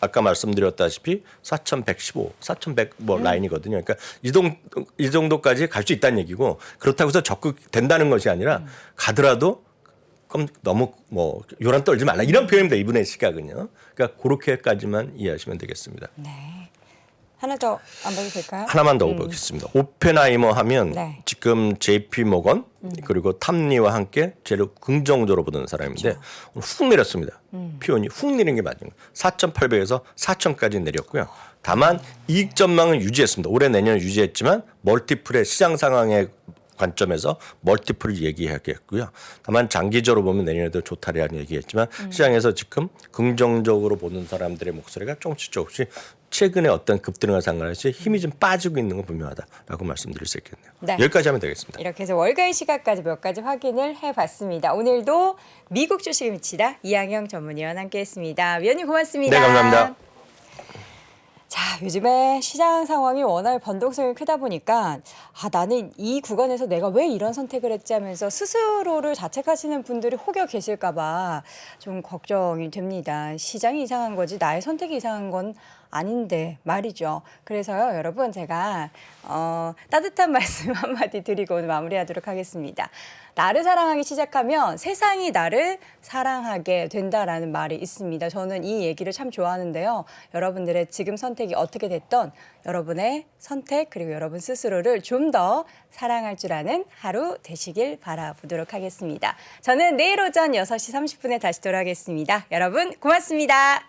아까 말씀드렸다시피 4,115, 4,100 뭐 라인이거든요. 그러니까 이 정도까지 갈 수 있다는 얘기고 그렇다고 해서 적극 된다는 것이 아니라 가더라도 그럼 너무 뭐 요란 떨지 말라 이런 표현입니다. 이분의 시각은요. 그러니까 그렇게까지만 이해하시면 되겠습니다. 네. 하나 더 안 봐도 될까요? 하나만 더 보겠습니다. 오펜하이머 하면 네. 지금 JP 모건 그리고 탐리와 함께 제일 긍정적으로 보던 사람인데 오늘 훅 내렸습니다. 표현이 훅 내린 게 맞은 거예요. 4,800에서 4,000까지 내렸고요. 다만 이익 전망은 유지했습니다. 올해 내년을 유지했지만 멀티플의 시장 상황의 관점에서 멀티플을 얘기하겠고요. 다만 장기적으로 보면 내년에도 좋다라는 얘기했지만 시장에서 지금 긍정적으로 보는 사람들의 목소리가 조금씩 최근에 어떤 급등과 상관없이 힘이 좀 빠지고 있는 건 분명하다라고 말씀드릴 수 있겠네요. 네. 여기까지 하면 되겠습니다. 이렇게 해서 월가의 시각까지 몇 가지 확인을 해봤습니다. 오늘도 미국 주식을 미치다 이항영 전문위원 함께했습니다. 위원님 고맙습니다. 네, 감사합니다. 자, 요즘에 시장 상황이 워낙 변동성이 크다 보니까 나는 이 구간에서 내가 왜 이런 선택을 했지 하면서 스스로를 자책하시는 분들이 혹여 계실까 봐 좀 걱정이 됩니다. 시장이 이상한 거지 나의 선택이 이상한 건 아닌데 말이죠. 그래서요, 여러분 제가 따뜻한 말씀 한마디 드리고 오늘 마무리하도록 하겠습니다. 나를 사랑하기 시작하면 세상이 나를 사랑하게 된다라는 말이 있습니다. 저는 이 얘기를 참 좋아하는데요. 여러분들의 지금 선택이 어떻게 됐던 여러분의 선택 그리고 여러분 스스로를 좀 더 사랑할 줄 아는 하루 되시길 바라보도록 하겠습니다. 저는 내일 오전 6시 30분에 다시 돌아오겠습니다. 여러분 고맙습니다.